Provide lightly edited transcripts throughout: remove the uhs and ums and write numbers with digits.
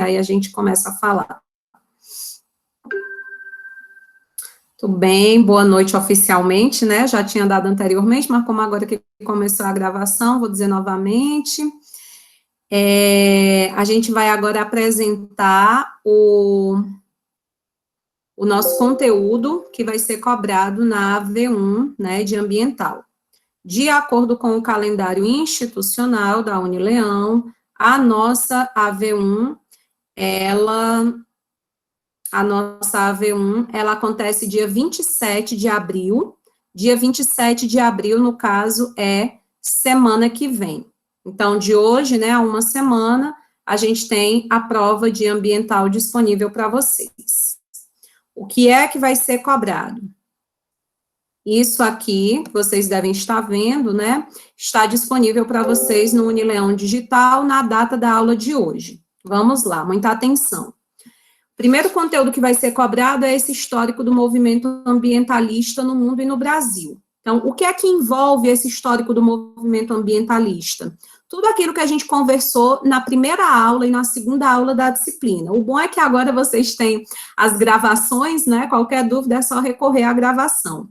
aí a gente começa a falar. Tudo bem, boa noite oficialmente, né? Já tinha dado anteriormente, mas como agora que começou a gravação, vou dizer novamente. A gente vai agora apresentar o nosso conteúdo que vai ser cobrado na AV1, né, de ambiental. De acordo com o calendário institucional da Unileão, a nossa AV1, ela acontece dia 27 de abril. Dia 27 de abril, no caso, é semana que vem. Então, de hoje, né, a uma semana, a gente tem a prova de ambiental disponível para vocês. O que é que vai ser cobrado? Isso aqui, vocês devem estar vendo, né, está disponível para vocês no Unileão Digital na data da aula de hoje. Vamos lá, muita atenção. Primeiro conteúdo que vai ser cobrado é esse histórico do movimento ambientalista no mundo e no Brasil. Então, o que é que envolve esse histórico do movimento ambientalista? Tudo aquilo que a gente conversou na primeira aula e na segunda aula da disciplina. O bom é que agora vocês têm as gravações, né? Qualquer dúvida é só recorrer à gravação.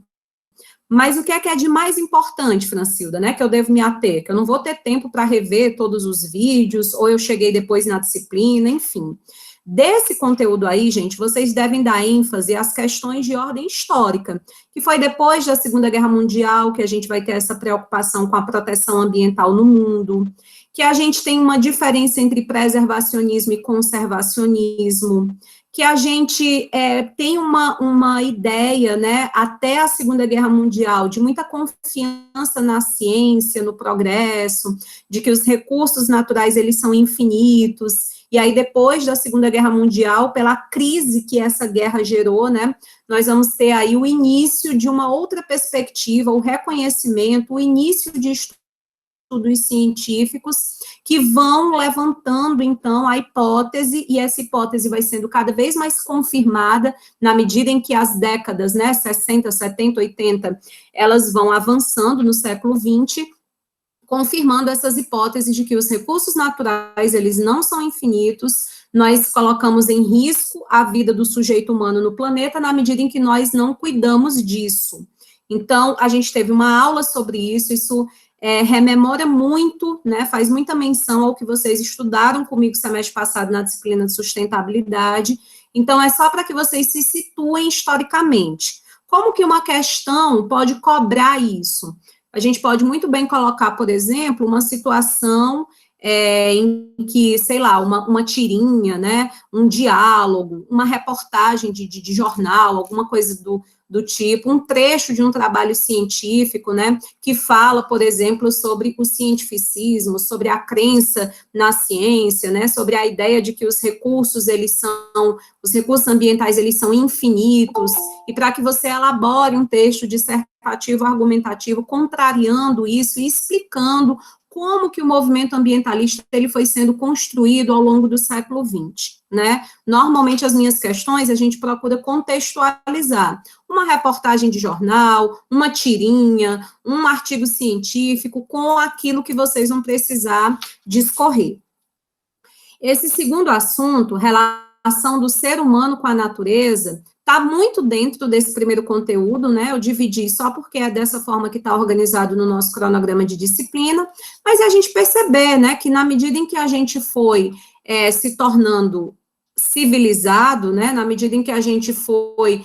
Mas o que é de mais importante, Francilda, né? Que eu devo me ater? Que eu não vou ter tempo para rever todos os vídeos, ou eu cheguei depois na disciplina, enfim. Desse conteúdo aí, gente, vocês devem dar ênfase às questões de ordem histórica, que foi depois da Segunda Guerra Mundial que a gente vai ter essa preocupação com a proteção ambiental no mundo, que a gente tem uma diferença entre preservacionismo e conservacionismo, que a gente tem uma ideia, né, até a Segunda Guerra Mundial, de muita confiança na ciência, no progresso, de que os recursos naturais, eles são infinitos. E aí, depois da Segunda Guerra Mundial, pela crise que essa guerra gerou, né, nós vamos ter aí o início de uma outra perspectiva, o reconhecimento, o início de estudos científicos que vão levantando, então, a hipótese, e essa hipótese vai sendo cada vez mais confirmada na medida em que as décadas, né, 60, 70, 80, elas vão avançando no século XX, confirmando essas hipóteses de que os recursos naturais, eles não são infinitos, nós colocamos em risco a vida do sujeito humano no planeta na medida em que nós não cuidamos disso. Então, a gente teve uma aula sobre isso rememora muito, né, faz muita menção ao que vocês estudaram comigo semestre passado na disciplina de sustentabilidade, então é só para que vocês se situem historicamente. Como que uma questão pode cobrar isso? A gente pode muito bem colocar, por exemplo, uma situação em que, sei lá, uma tirinha, né, um diálogo, uma reportagem de jornal, alguma coisa do tipo, um trecho de um trabalho científico, né, que fala, por exemplo, sobre o cientificismo, sobre a crença na ciência, né, sobre a ideia de que os recursos ambientais, eles são infinitos, e para que você elabore um texto dissertativo, argumentativo, contrariando isso e explicando como que o movimento ambientalista ele foi sendo construído ao longo do século XX, né? Normalmente, as minhas questões, a gente procura contextualizar uma reportagem de jornal, uma tirinha, um artigo científico, com aquilo que vocês vão precisar discorrer. Esse segundo assunto, relação do ser humano com a natureza, está muito dentro desse primeiro conteúdo, né, eu dividi só porque é dessa forma que está organizado no nosso cronograma de disciplina, mas é a gente perceber, né, que na medida em que a gente foi se tornando civilizado, né, na medida em que a gente foi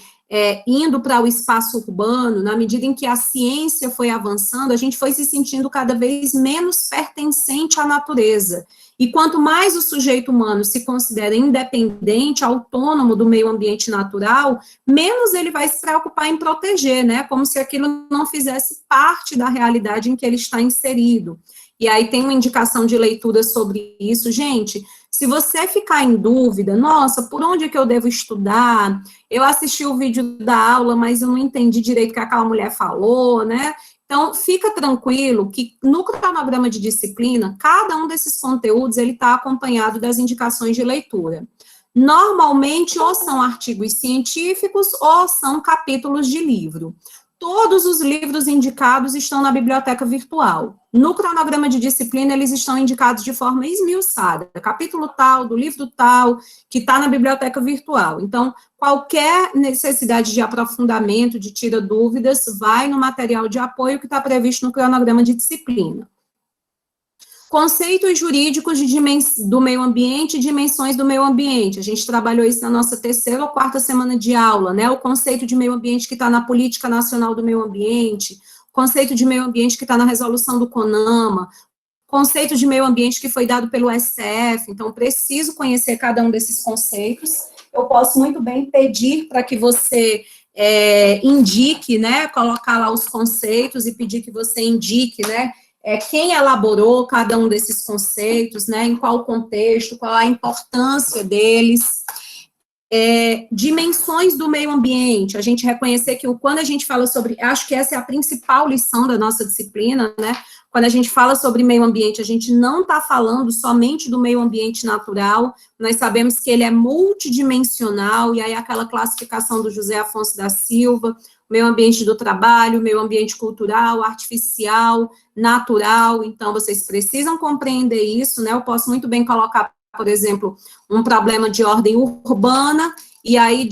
indo para o espaço urbano, na medida em que a ciência foi avançando, a gente foi se sentindo cada vez menos pertencente à natureza. E quanto mais o sujeito humano se considera independente, autônomo do meio ambiente natural, menos ele vai se preocupar em proteger, né? Como se aquilo não fizesse parte da realidade em que ele está inserido. E aí tem uma indicação de leitura sobre isso. Gente, se você ficar em dúvida, nossa, por onde é que eu devo estudar? Eu assisti o vídeo da aula, mas eu não entendi direito o que aquela mulher falou, né? Então, fica tranquilo que no cronograma de disciplina, cada um desses conteúdos, ele está acompanhado das indicações de leitura. Normalmente, ou são artigos científicos, ou são capítulos de livro. Todos os livros indicados estão na biblioteca virtual. No cronograma de disciplina, eles estão indicados de forma esmiuçada. Capítulo tal, do livro tal, que está na biblioteca virtual. Então, qualquer necessidade de aprofundamento, de tira dúvidas, vai no material de apoio que está previsto no cronograma de disciplina. Conceitos jurídicos do meio ambiente e dimensões do meio ambiente. A gente trabalhou isso na nossa 3ª ou 4ª semana de aula, né? O conceito de meio ambiente que está na Política Nacional do Meio Ambiente, o conceito de meio ambiente que está na resolução do CONAMA, conceito de meio ambiente que foi dado pelo STF. Então, preciso conhecer cada um desses conceitos. Eu posso muito bem pedir para que você indique, né? Colocar lá os conceitos e pedir que você indique, né? Quem elaborou cada um desses conceitos, né, em qual contexto, qual a importância deles, dimensões do meio ambiente, a gente reconhecer que quando a gente fala sobre, acho que essa é a principal lição da nossa disciplina, né, quando a gente fala sobre meio ambiente, a gente não está falando somente do meio ambiente natural, nós sabemos que ele é multidimensional, e aí aquela classificação do José Afonso da Silva, meio ambiente do trabalho, meio ambiente cultural, artificial, natural, então vocês precisam compreender isso, né, eu posso muito bem colocar, por exemplo, um problema de ordem urbana, e aí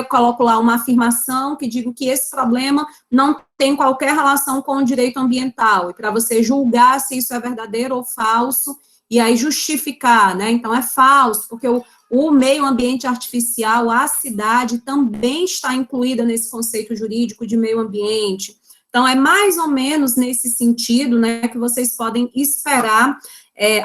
coloco lá uma afirmação que digo que esse problema não tem qualquer relação com o direito ambiental, e para você julgar se isso é verdadeiro ou falso, e aí justificar, né, então é falso, porque o meio ambiente artificial, a cidade, também está incluída nesse conceito jurídico de meio ambiente. Então, é mais ou menos nesse sentido, né, que vocês podem esperar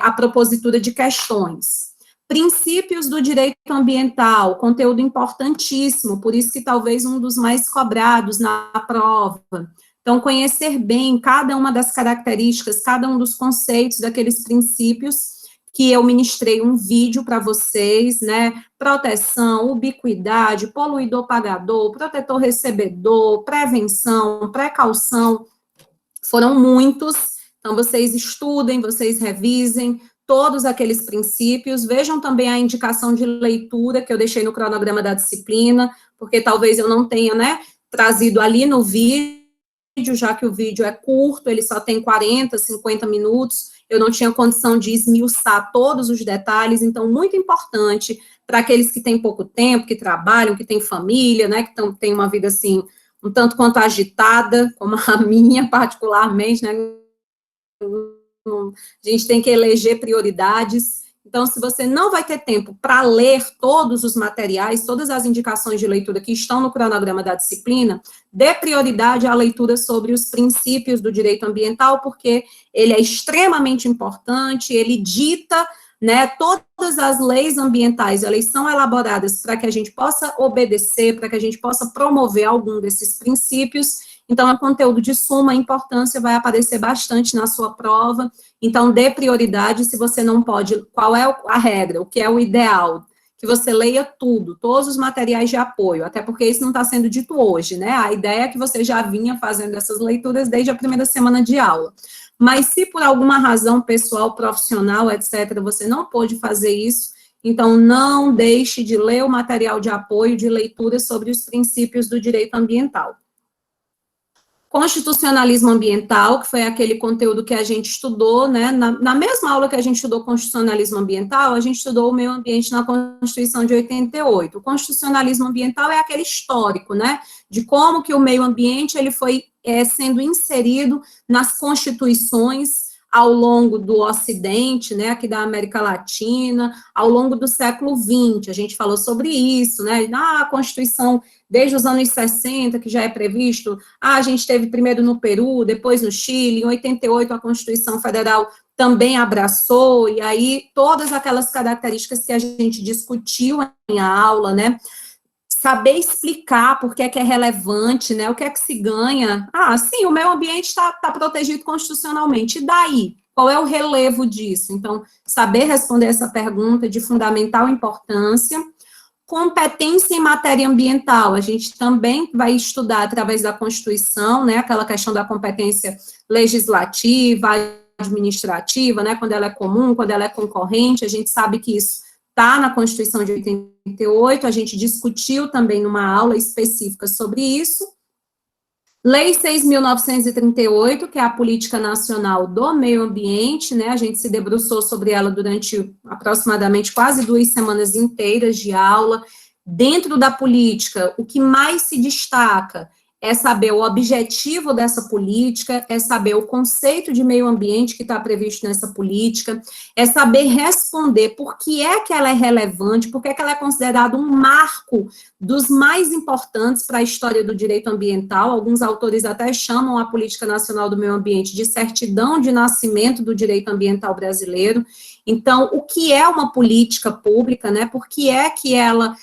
a propositura de questões. Princípios do direito ambiental, conteúdo importantíssimo, por isso que talvez um dos mais cobrados na prova. Então, conhecer bem cada uma das características, cada um dos conceitos daqueles princípios, que eu ministrei um vídeo para vocês, né, proteção, ubiquidade, poluidor-pagador, protetor-recebedor, prevenção, precaução, foram muitos, então vocês estudem, vocês revisem todos aqueles princípios, vejam também a indicação de leitura que eu deixei no cronograma da disciplina, porque talvez eu não tenha, né, trazido ali no vídeo, já que o vídeo é curto, ele só tem 40, 50 minutos, eu não tinha condição de esmiuçar todos os detalhes, então, muito importante para aqueles que têm pouco tempo, que trabalham, que têm família, né, que têm uma vida, assim, um tanto quanto agitada, como a minha, particularmente, né, a gente tem que eleger prioridades. Então, se você não vai ter tempo para ler todos os materiais, todas as indicações de leitura que estão no cronograma da disciplina, dê prioridade à leitura sobre os princípios do direito ambiental, porque ele é extremamente importante, ele dita, né, todas as leis ambientais, elas são elaboradas para que a gente possa obedecer, para que a gente possa promover algum desses princípios. Então, é um conteúdo de suma importância, vai aparecer bastante na sua prova, então dê prioridade. Se você não pode, qual é a regra, o que é o ideal? Que você leia tudo, todos os materiais de apoio, até porque isso não está sendo dito hoje, né? A ideia é que você já vinha fazendo essas leituras desde a primeira semana de aula. Mas se por alguma razão pessoal, profissional, etc., você não pôde fazer isso, então não deixe de ler o material de apoio de leitura sobre os princípios do direito ambiental. Constitucionalismo ambiental, que foi aquele conteúdo que a gente estudou, né, na mesma aula que a gente estudou constitucionalismo ambiental, a gente estudou o meio ambiente na Constituição de 88. O constitucionalismo ambiental é aquele histórico, né, de como que o meio ambiente, ele foi sendo inserido nas constituições ao longo do Ocidente, né, aqui da América Latina, ao longo do século XX, a gente falou sobre isso, né, a Constituição desde os anos 60, que já é previsto, a gente teve primeiro no Peru, depois no Chile, em 88 a Constituição Federal também abraçou, e aí todas aquelas características que a gente discutiu em aula, né, saber explicar por que é relevante, né, o que é que se ganha. Sim, o meio ambiente está protegido constitucionalmente, e daí? Qual é o relevo disso? Então, saber responder essa pergunta de fundamental importância. Competência em matéria ambiental, a gente também vai estudar através da Constituição, né, aquela questão da competência legislativa, administrativa, né, quando ela é comum, quando ela é concorrente, a gente sabe que isso está na Constituição de 88, a gente discutiu também numa aula específica sobre isso. Lei 6.938, que é a Política Nacional do Meio Ambiente, né, a gente se debruçou sobre ela durante aproximadamente quase 2 semanas inteiras de aula. Dentro da política, o que mais se destaca é saber o objetivo dessa política, é saber o conceito de meio ambiente que está previsto nessa política, é saber responder por que ela é relevante, por que ela é considerada um marco dos mais importantes para a história do direito ambiental. Alguns autores até chamam a Política Nacional do Meio Ambiente de certidão de nascimento do direito ambiental brasileiro. Então, o que é uma política pública, né? Por que ela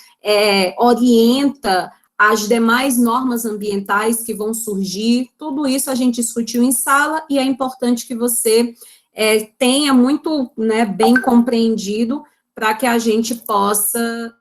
orienta as demais normas ambientais que vão surgir? Tudo isso a gente discutiu em sala e é importante que você tenha muito, né, bem compreendido para que a gente possa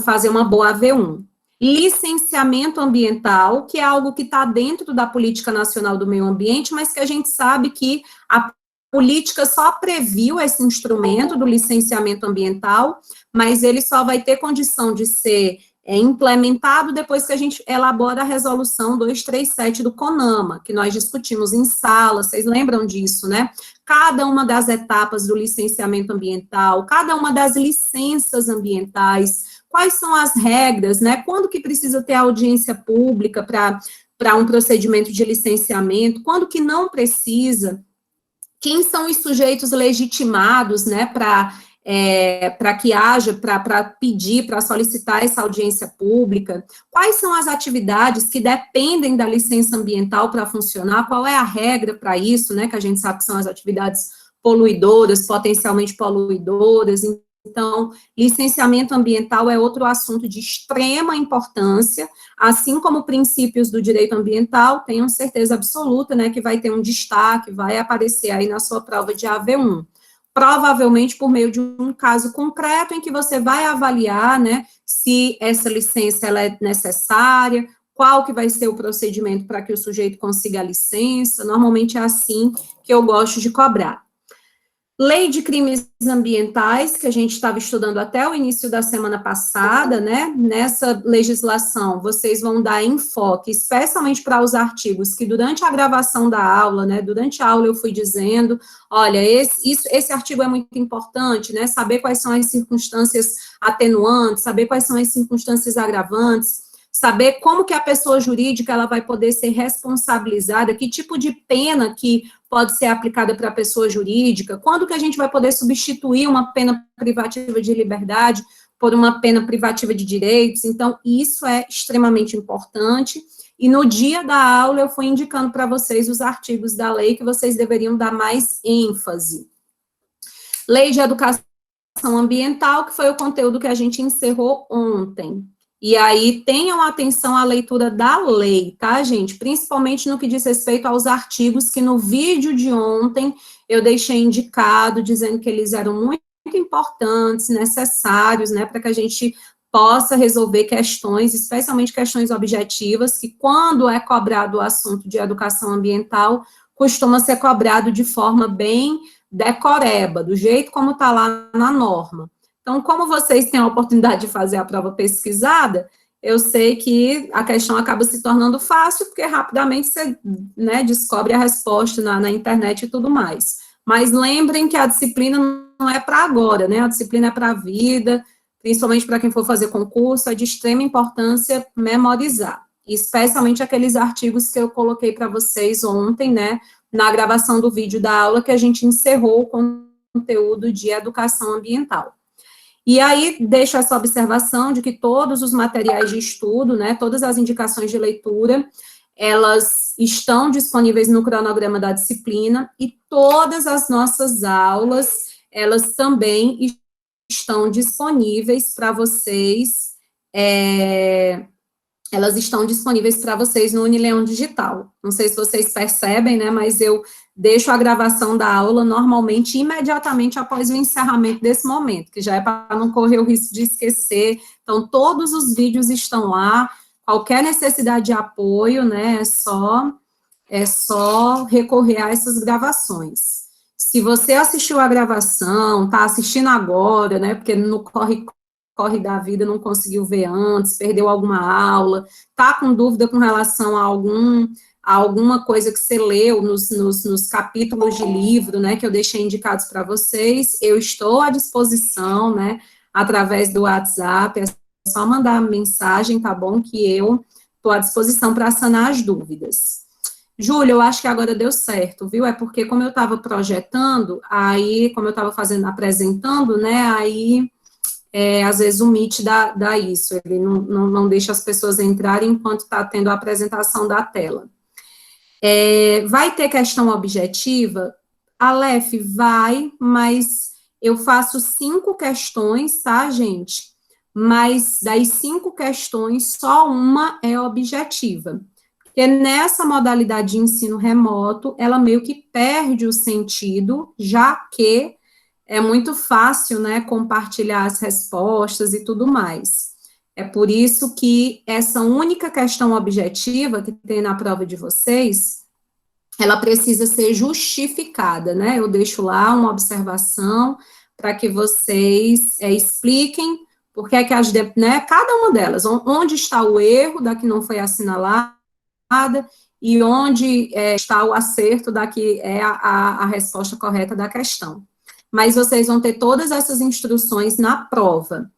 fazer uma boa AV1. Licenciamento ambiental, que é algo que está dentro da Política Nacional do Meio Ambiente, mas que a gente sabe que a política só previu esse instrumento do licenciamento ambiental, mas ele só vai ter condição de ser implementado depois que a gente elabora a resolução 237 do CONAMA, que nós discutimos em sala, vocês lembram disso, né? Cada uma das etapas do licenciamento ambiental, cada uma das licenças ambientais, quais são as regras, né? Quando que precisa ter audiência pública para um procedimento de licenciamento, quando que não precisa, quem são os sujeitos legitimados, né, para que haja, para pedir, para solicitar essa audiência pública, quais são as atividades que dependem da licença ambiental para funcionar, qual é a regra para isso, né, que a gente sabe que são as atividades poluidoras, potencialmente poluidoras. Então, licenciamento ambiental é outro assunto de extrema importância, assim como princípios do direito ambiental, tenham certeza absoluta, né, que vai ter um destaque, vai aparecer aí na sua prova de AV1. Provavelmente por meio de um caso concreto em que você vai avaliar, né, se essa licença ela é necessária, qual que vai ser o procedimento para que o sujeito consiga a licença. Normalmente é assim que eu gosto de cobrar. Lei de crimes ambientais, que a gente estava estudando até o início da semana passada, né? Nessa legislação, vocês vão dar enfoque, especialmente para os artigos que durante a gravação da aula, né? Durante a aula eu fui dizendo, olha, esse artigo é muito importante, né? Saber quais são as circunstâncias atenuantes, saber quais são as circunstâncias agravantes, saber como que a pessoa jurídica ela vai poder ser responsabilizada, que tipo de pena que pode ser aplicada para a pessoa jurídica, quando que a gente vai poder substituir uma pena privativa de liberdade por uma pena privativa de direitos. Então, isso é extremamente importante, e no dia da aula eu fui indicando para vocês os artigos da lei que vocês deveriam dar mais ênfase. Lei de Educação Ambiental, que foi o conteúdo que a gente encerrou ontem. E aí, tenham atenção à leitura da lei, tá, gente? Principalmente no que diz respeito aos artigos que no vídeo de ontem eu deixei indicado, dizendo que eles eram muito importantes, necessários, né, para que a gente possa resolver questões, especialmente questões objetivas, que quando é cobrado o assunto de educação ambiental, costuma ser cobrado de forma bem decoreba, do jeito como está lá na norma. Então, como vocês têm a oportunidade de fazer a prova pesquisada, eu sei que a questão acaba se tornando fácil, porque rapidamente você, né, descobre a resposta na internet e tudo mais. Mas lembrem que a disciplina não é para agora, né? A disciplina é para a vida, principalmente para quem for fazer concurso, é de extrema importância memorizar. Especialmente aqueles artigos que eu coloquei para vocês ontem, né, na gravação do vídeo da aula, que a gente encerrou o conteúdo de educação ambiental. E aí, deixo essa observação de que todos os materiais de estudo, né, todas as indicações de leitura, elas estão disponíveis no cronograma da disciplina, e todas as nossas aulas, elas também estão disponíveis para vocês, elas estão disponíveis para vocês no Unileão Digital. Não sei se vocês percebem, né, mas eu deixo a gravação da aula normalmente imediatamente após o encerramento desse momento, que já é para não correr o risco de esquecer. Então, todos os vídeos estão lá, qualquer necessidade de apoio, né, é só recorrer a essas gravações. Se você assistiu a gravação, está assistindo agora, né, porque no corre corre da vida, não conseguiu ver antes, perdeu alguma aula, tá com dúvida com relação a alguma coisa que você leu nos capítulos de livro, né, que eu deixei indicados para vocês, eu estou à disposição, né, através do WhatsApp, é só mandar mensagem, tá bom, que eu estou à disposição para sanar as dúvidas. Júlia, eu acho que agora deu certo, viu? É porque como eu estava projetando, aí, como eu estava apresentando, né, aí, às vezes o Meet dá isso, ele não deixa as pessoas entrarem enquanto está tendo a apresentação da tela. Vai ter questão objetiva? Aleph, vai, mas eu faço 5 questões, tá, gente? Mas das 5 questões, só uma é objetiva. Porque nessa modalidade de ensino remoto, ela meio que perde o sentido, já que é muito fácil, né, compartilhar as respostas e tudo mais. É por isso que essa única questão objetiva que tem na prova de vocês, ela precisa ser justificada, né? Eu deixo lá uma observação para que vocês expliquem por que é que né, cada uma delas, onde está o erro da que não foi assinalada e onde está o acerto da que é a resposta correta da questão. Mas vocês vão ter todas essas instruções na prova.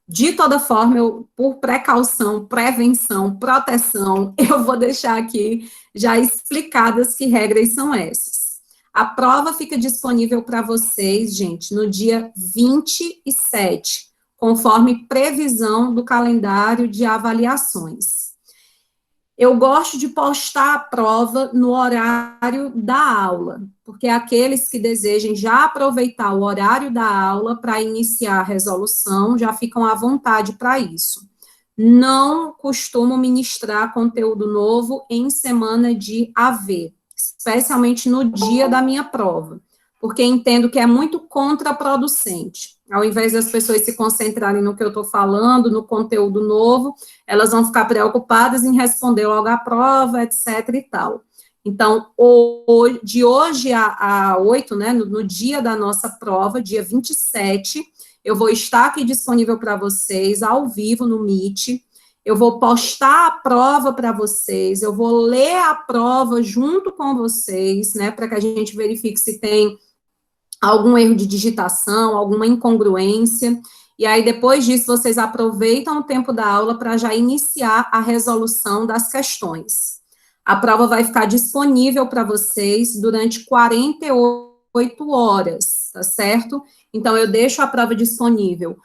De toda forma, por precaução, prevenção, proteção, eu vou deixar aqui já explicadas que regras são essas. A prova fica disponível para vocês, gente, no dia 27, conforme previsão do calendário de avaliações. Eu gosto de postar a prova no horário da aula, porque aqueles que desejem já aproveitar o horário da aula para iniciar a resolução, já ficam à vontade para isso. Não costumo ministrar conteúdo novo em semana de AV, especialmente no dia da minha prova, porque entendo que é muito contraproducente. Ao invés das pessoas se concentrarem no que eu estou falando, no conteúdo novo, elas vão ficar preocupadas em responder logo a prova, etc. e tal. Então, de hoje a 8, né, no dia da nossa prova, dia 27, eu vou estar aqui disponível para vocês, ao vivo, no Meet. Eu vou postar a prova para vocês, eu vou ler a prova junto com vocês, né, para que a gente verifique se tem algum erro de digitação, alguma incongruência, e aí depois disso vocês aproveitam o tempo da aula para já iniciar a resolução das questões. A prova vai ficar disponível para vocês durante 48 horas, tá certo? Então, eu deixo a prova disponível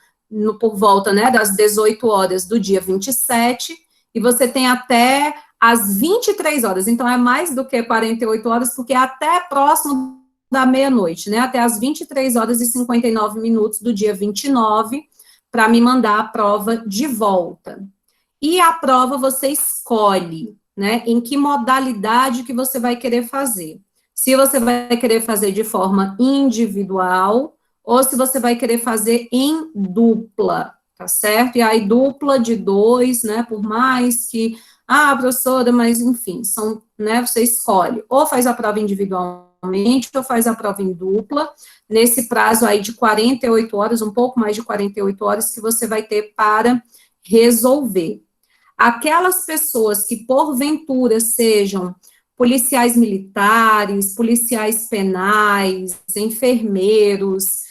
por volta, né, das 18 horas do dia 27, e você tem até às 23 horas, então é mais do que 48 horas, porque é até próximo da meia-noite, né, até as 23 horas e 59 minutos do dia 29, para me mandar a prova de volta. E a prova você escolhe, né, em que modalidade que você vai querer fazer. Se você vai querer fazer de forma individual, ou se você vai querer fazer em dupla, tá certo? E aí, dupla de 2, né, por mais que, professora, mas enfim, né, você escolhe, ou faz a prova individualmente, ou faz a prova em dupla, nesse prazo aí de 48 horas, um pouco mais de 48 horas, que você vai ter para resolver. Aquelas pessoas que, porventura, sejam policiais militares, policiais penais, enfermeiros,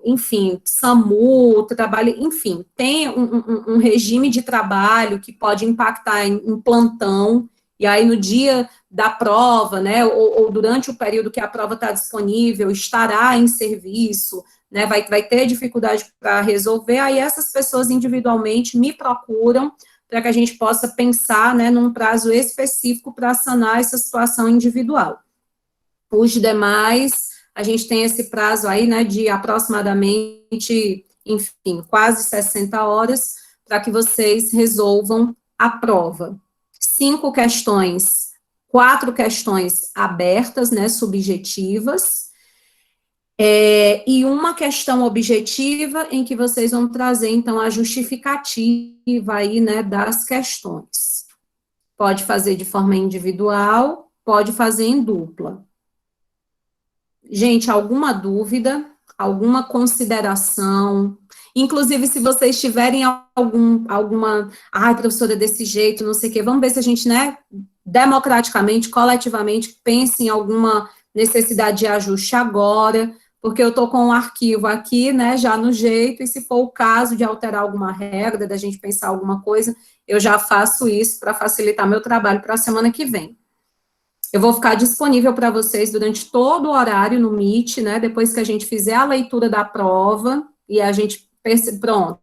enfim, SAMU, trabalho, enfim, tem um regime de trabalho que pode impactar em plantão, e aí no dia da prova, né, ou durante o período que a prova está disponível, estará em serviço, né, vai ter dificuldade para resolver, aí essas pessoas individualmente me procuram para que a gente possa pensar, né, num prazo específico para sanar essa situação individual. Os demais, a gente tem esse prazo aí, né, de aproximadamente, enfim, quase 60 horas, para que vocês resolvam a prova. 5 questões, 4 questões abertas, né, subjetivas, e uma questão objetiva em que vocês vão trazer, então, a justificativa aí, né, das questões. Pode fazer de forma individual, pode fazer em dupla. Gente, alguma dúvida, alguma consideração? Inclusive, se vocês tiverem alguma, ai, professora, desse jeito, não sei o quê, vamos ver se a gente, né, democraticamente, coletivamente, pense em alguma necessidade de ajuste agora, porque eu estou com um arquivo aqui, né, já no jeito, e se for o caso de alterar alguma regra, da gente pensar alguma coisa, eu já faço isso para facilitar meu trabalho para a semana que vem. Eu vou ficar disponível para vocês durante todo o horário no Meet, né, depois que a gente fizer a leitura da prova, e a gente, pronto,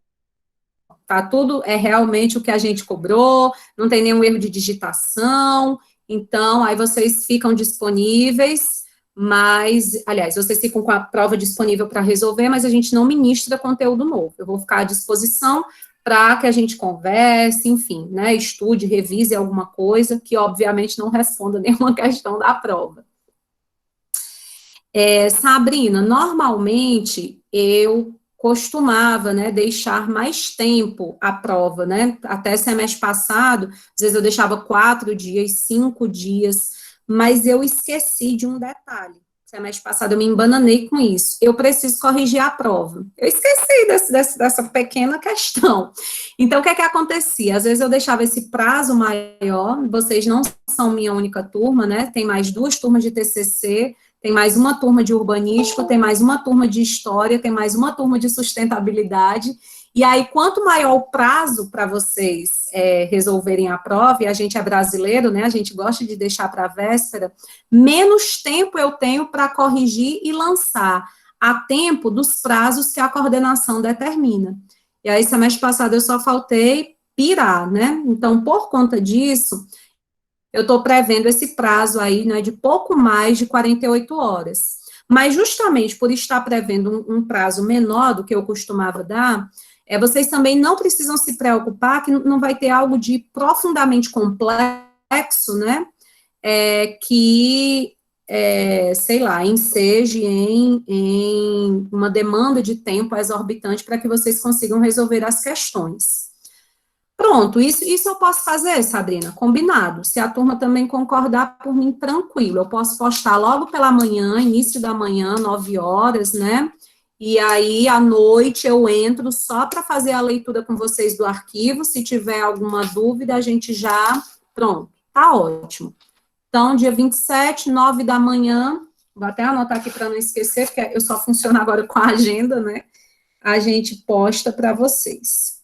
tá tudo, é realmente o que a gente cobrou, não tem nenhum erro de digitação, então, aí vocês ficam disponíveis, mas, aliás, vocês ficam com a prova disponível para resolver, mas a gente não ministra conteúdo novo, eu vou ficar à disposição para que a gente converse, enfim, né, estude, revise alguma coisa, que obviamente não responda nenhuma questão da prova. Sabrina, normalmente eu costumava, né, deixar mais tempo a prova, né, até semestre passado, às vezes eu deixava 4 dias, 5 dias, mas eu esqueci de um detalhe. Semestre passado eu me embananei com isso. Eu preciso corrigir a prova. Eu esqueci dessa pequena questão. Então, o que é que acontecia? Às vezes eu deixava esse prazo maior, vocês não são minha única turma, né, tem mais 2 turmas de TCC, tem mais uma turma de urbanística, tem mais uma turma de história, tem mais uma turma de sustentabilidade, e aí, quanto maior o prazo para vocês resolverem a prova, e a gente é brasileiro, né, a gente gosta de deixar para a véspera, menos tempo eu tenho para corrigir e lançar a tempo dos prazos que a coordenação determina. E aí, semestre passado, eu só faltei pirar, né, então, por conta disso, eu estou prevendo esse prazo aí, né, de pouco mais de 48 horas. Mas justamente por estar prevendo um prazo menor do que eu costumava dar, vocês também não precisam se preocupar que não vai ter algo de profundamente complexo, né, sei lá, enseje em uma demanda de tempo exorbitante para que vocês consigam resolver as questões. Pronto, isso eu posso fazer, Sabrina, combinado. Se a turma também concordar, por mim, tranquilo. Eu posso postar logo pela manhã, início da manhã, 9 horas, né? E aí, à noite, eu entro só para fazer a leitura com vocês do arquivo. Se tiver alguma dúvida, a gente já... Pronto, tá ótimo. Então, dia 27, 9 da manhã, vou até anotar aqui para não esquecer, porque eu só funciono agora com a agenda, né? A gente posta para vocês.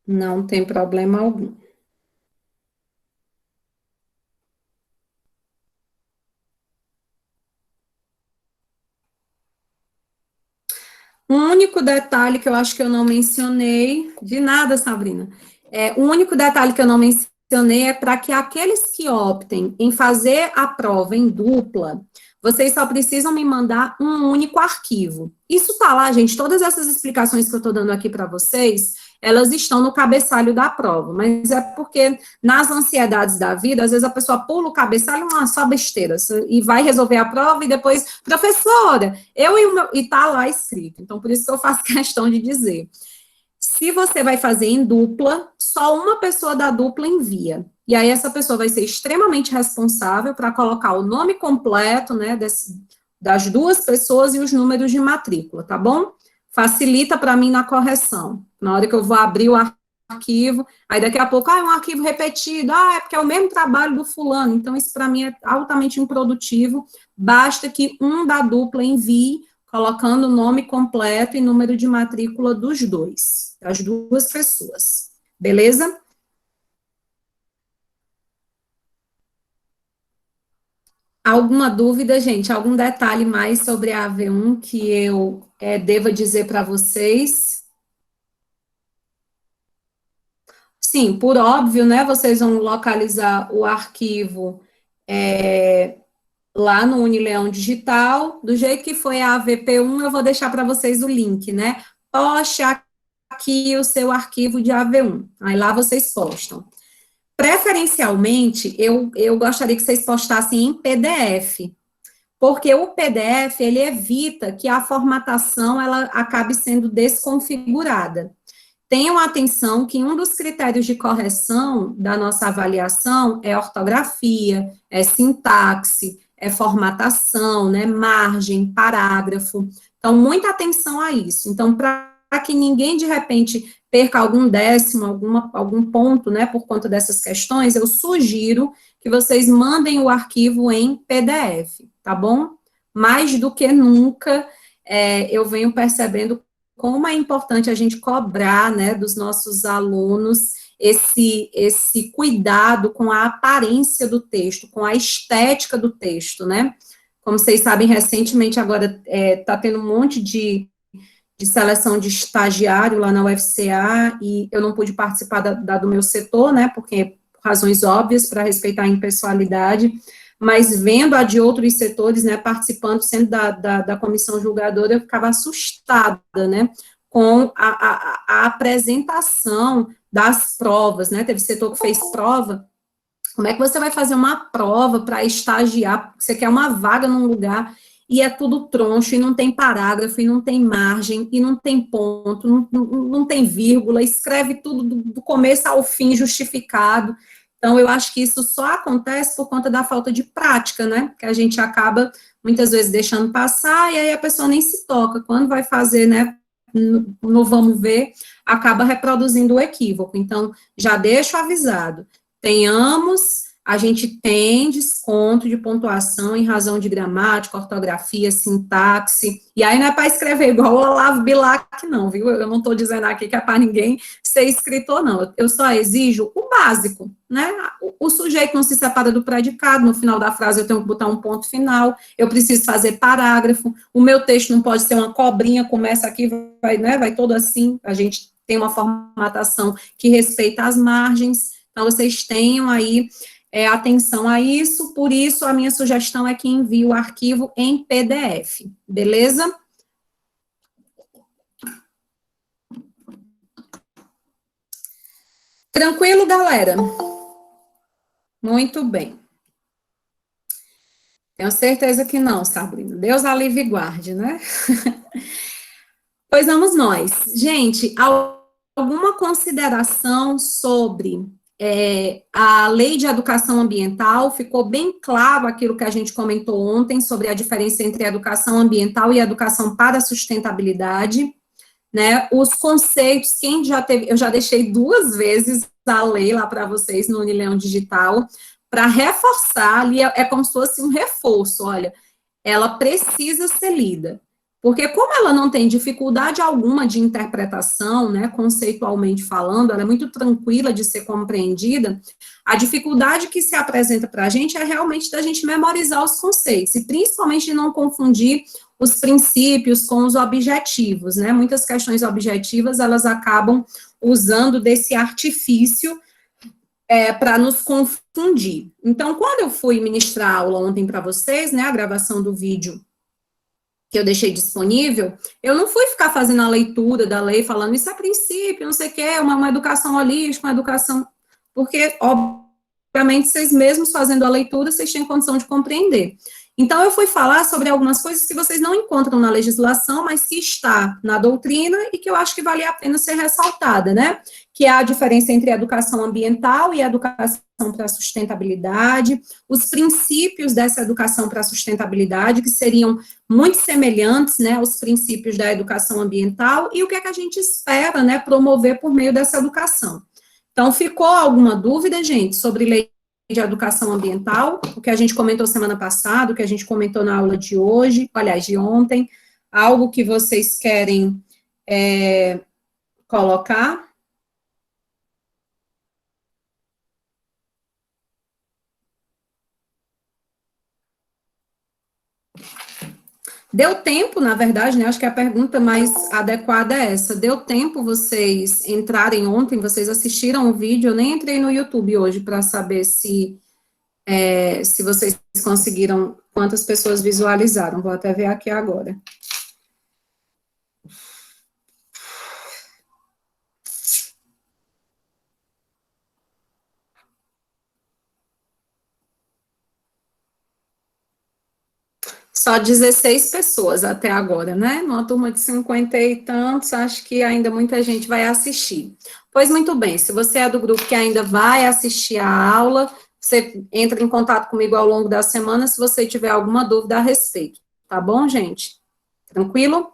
Não tem problema algum. Um único detalhe que eu acho que eu não mencionei, de nada, Sabrina, o único detalhe que eu não mencionei é para que aqueles que optem em fazer a prova em dupla, vocês só precisam me mandar um único arquivo. Isso está lá, gente, todas essas explicações que eu estou dando aqui para vocês, elas estão no cabeçalho da prova, mas é porque nas ansiedades da vida, às vezes a pessoa pula o cabeçalho, só besteira, e vai resolver a prova e depois, professora, e tá lá escrito. Então, por isso que eu faço questão de dizer. Se você vai fazer em dupla, só uma pessoa da dupla envia. E aí essa pessoa vai ser extremamente responsável para colocar o nome completo, né, das 2 pessoas e os números de matrícula, tá bom? Facilita para mim na correção. Na hora que eu vou abrir o arquivo, aí daqui a pouco, é um arquivo repetido, é porque é o mesmo trabalho do fulano, então isso para mim é altamente improdutivo, basta que um da dupla envie, colocando o nome completo e número de matrícula dos 2, das 2 pessoas, beleza? Alguma dúvida, gente? Algum detalhe mais sobre a AV1 que eu deva dizer para vocês? Sim, por óbvio, né? Vocês vão localizar o arquivo lá no Unileão Digital. Do jeito que foi a AVP1, eu vou deixar para vocês o link, né? Poste aqui o seu arquivo de AV1. Aí lá vocês postam. Preferencialmente, eu gostaria que vocês postassem em PDF, porque o PDF, ele evita que a formatação, ela acabe sendo desconfigurada. Tenham atenção que um dos critérios de correção da nossa avaliação é ortografia, é sintaxe, formatação, né, margem, parágrafo. Então, muita atenção a isso. Então, para que ninguém, de repente, perca algum décimo, algum ponto, né, por conta dessas questões, eu sugiro que vocês mandem o arquivo em PDF, tá bom? Mais do que nunca, eu venho percebendo como é importante a gente cobrar, né, dos nossos alunos esse cuidado com a aparência do texto, com a estética do texto, né? Como vocês sabem, recentemente agora está tendo um monte de seleção de estagiário lá na UFCA, e eu não pude participar do meu setor, né, porque razões óbvias para respeitar a impessoalidade, mas vendo a de outros setores, né, participando, sendo da comissão julgadora, eu ficava assustada, né, com a apresentação das provas, né, teve setor que fez prova. Como é que você vai fazer uma prova para estagiar, você quer uma vaga num lugar, e é tudo troncho, e não tem parágrafo, e não tem margem, e não tem ponto, não tem vírgula, escreve tudo do começo ao fim justificado. Então, eu acho que isso só acontece por conta da falta de prática, né, que a gente acaba, muitas vezes, deixando passar, e aí a pessoa nem se toca. Quando vai fazer, né, no vamos ver, acaba reproduzindo o equívoco. Então, já deixo avisado, a gente tem desconto de pontuação em razão de gramática, ortografia, sintaxe, e aí não é para escrever igual o Olavo Bilac, não, viu? Eu não estou dizendo aqui que é para ninguém ser escritor, não, eu só exijo o básico, né? O sujeito não se separa do predicado, no final da frase eu tenho que botar um ponto final, eu preciso fazer parágrafo, o meu texto não pode ser uma cobrinha, começa aqui, vai, né, vai todo assim, a gente tem uma formatação que respeita as margens. Então, vocês tenham aí atenção a isso, por isso a minha sugestão é que envie o arquivo em PDF, beleza? Tranquilo, galera? Muito bem. Tenho certeza que não, Sabrina. Deus a livre e guarde, né? Pois vamos nós. Gente, alguma consideração sobre a lei de educação ambiental? Ficou bem claro aquilo que a gente comentou ontem sobre a diferença entre a educação ambiental e a educação para a sustentabilidade, né? Os conceitos, quem já teve, eu já deixei 2 vezes a lei lá para vocês no Unileão Digital, para reforçar ali, como se fosse um reforço, olha, ela precisa ser lida. Porque como ela não tem dificuldade alguma de interpretação, né, conceitualmente falando, ela é muito tranquila de ser compreendida, a dificuldade que se apresenta para a gente é realmente da gente memorizar os conceitos, e principalmente de não confundir os princípios com os objetivos, né, muitas questões objetivas, elas acabam usando desse artifício para nos confundir. Então, quando eu fui ministrar a aula ontem para vocês, né, a gravação do vídeo que eu deixei disponível, eu não fui ficar fazendo a leitura da lei, falando isso é princípio, não sei o que, uma educação holística, uma educação, porque, obviamente, vocês mesmos fazendo a leitura, vocês têm condição de compreender. Então, eu fui falar sobre algumas coisas que vocês não encontram na legislação, mas que está na doutrina e que eu acho que vale a pena ser ressaltada, né? Que é a diferença entre a educação ambiental e a educação para a sustentabilidade, os princípios dessa educação para a sustentabilidade, que seriam muito semelhantes, né, aos princípios da educação ambiental, e o que é que a gente espera, né, promover por meio dessa educação. Então, ficou alguma dúvida, gente, sobre lei de educação ambiental, o que a gente comentou semana passada, o que a gente comentou na aula de hoje, aliás, de ontem, algo que vocês querem colocar? Deu tempo, na verdade, né, acho que a pergunta mais adequada é essa, deu tempo vocês entrarem ontem, vocês assistiram o vídeo, eu nem entrei no YouTube hoje para saber se vocês conseguiram, quantas pessoas visualizaram, vou até ver aqui agora. Só 16 pessoas até agora, né? Numa turma de 50 e tantos, acho que ainda muita gente vai assistir. Pois muito bem, se você é do grupo que ainda vai assistir a aula, você entra em contato comigo ao longo da semana se você tiver alguma dúvida a respeito, tá bom, gente? Tranquilo?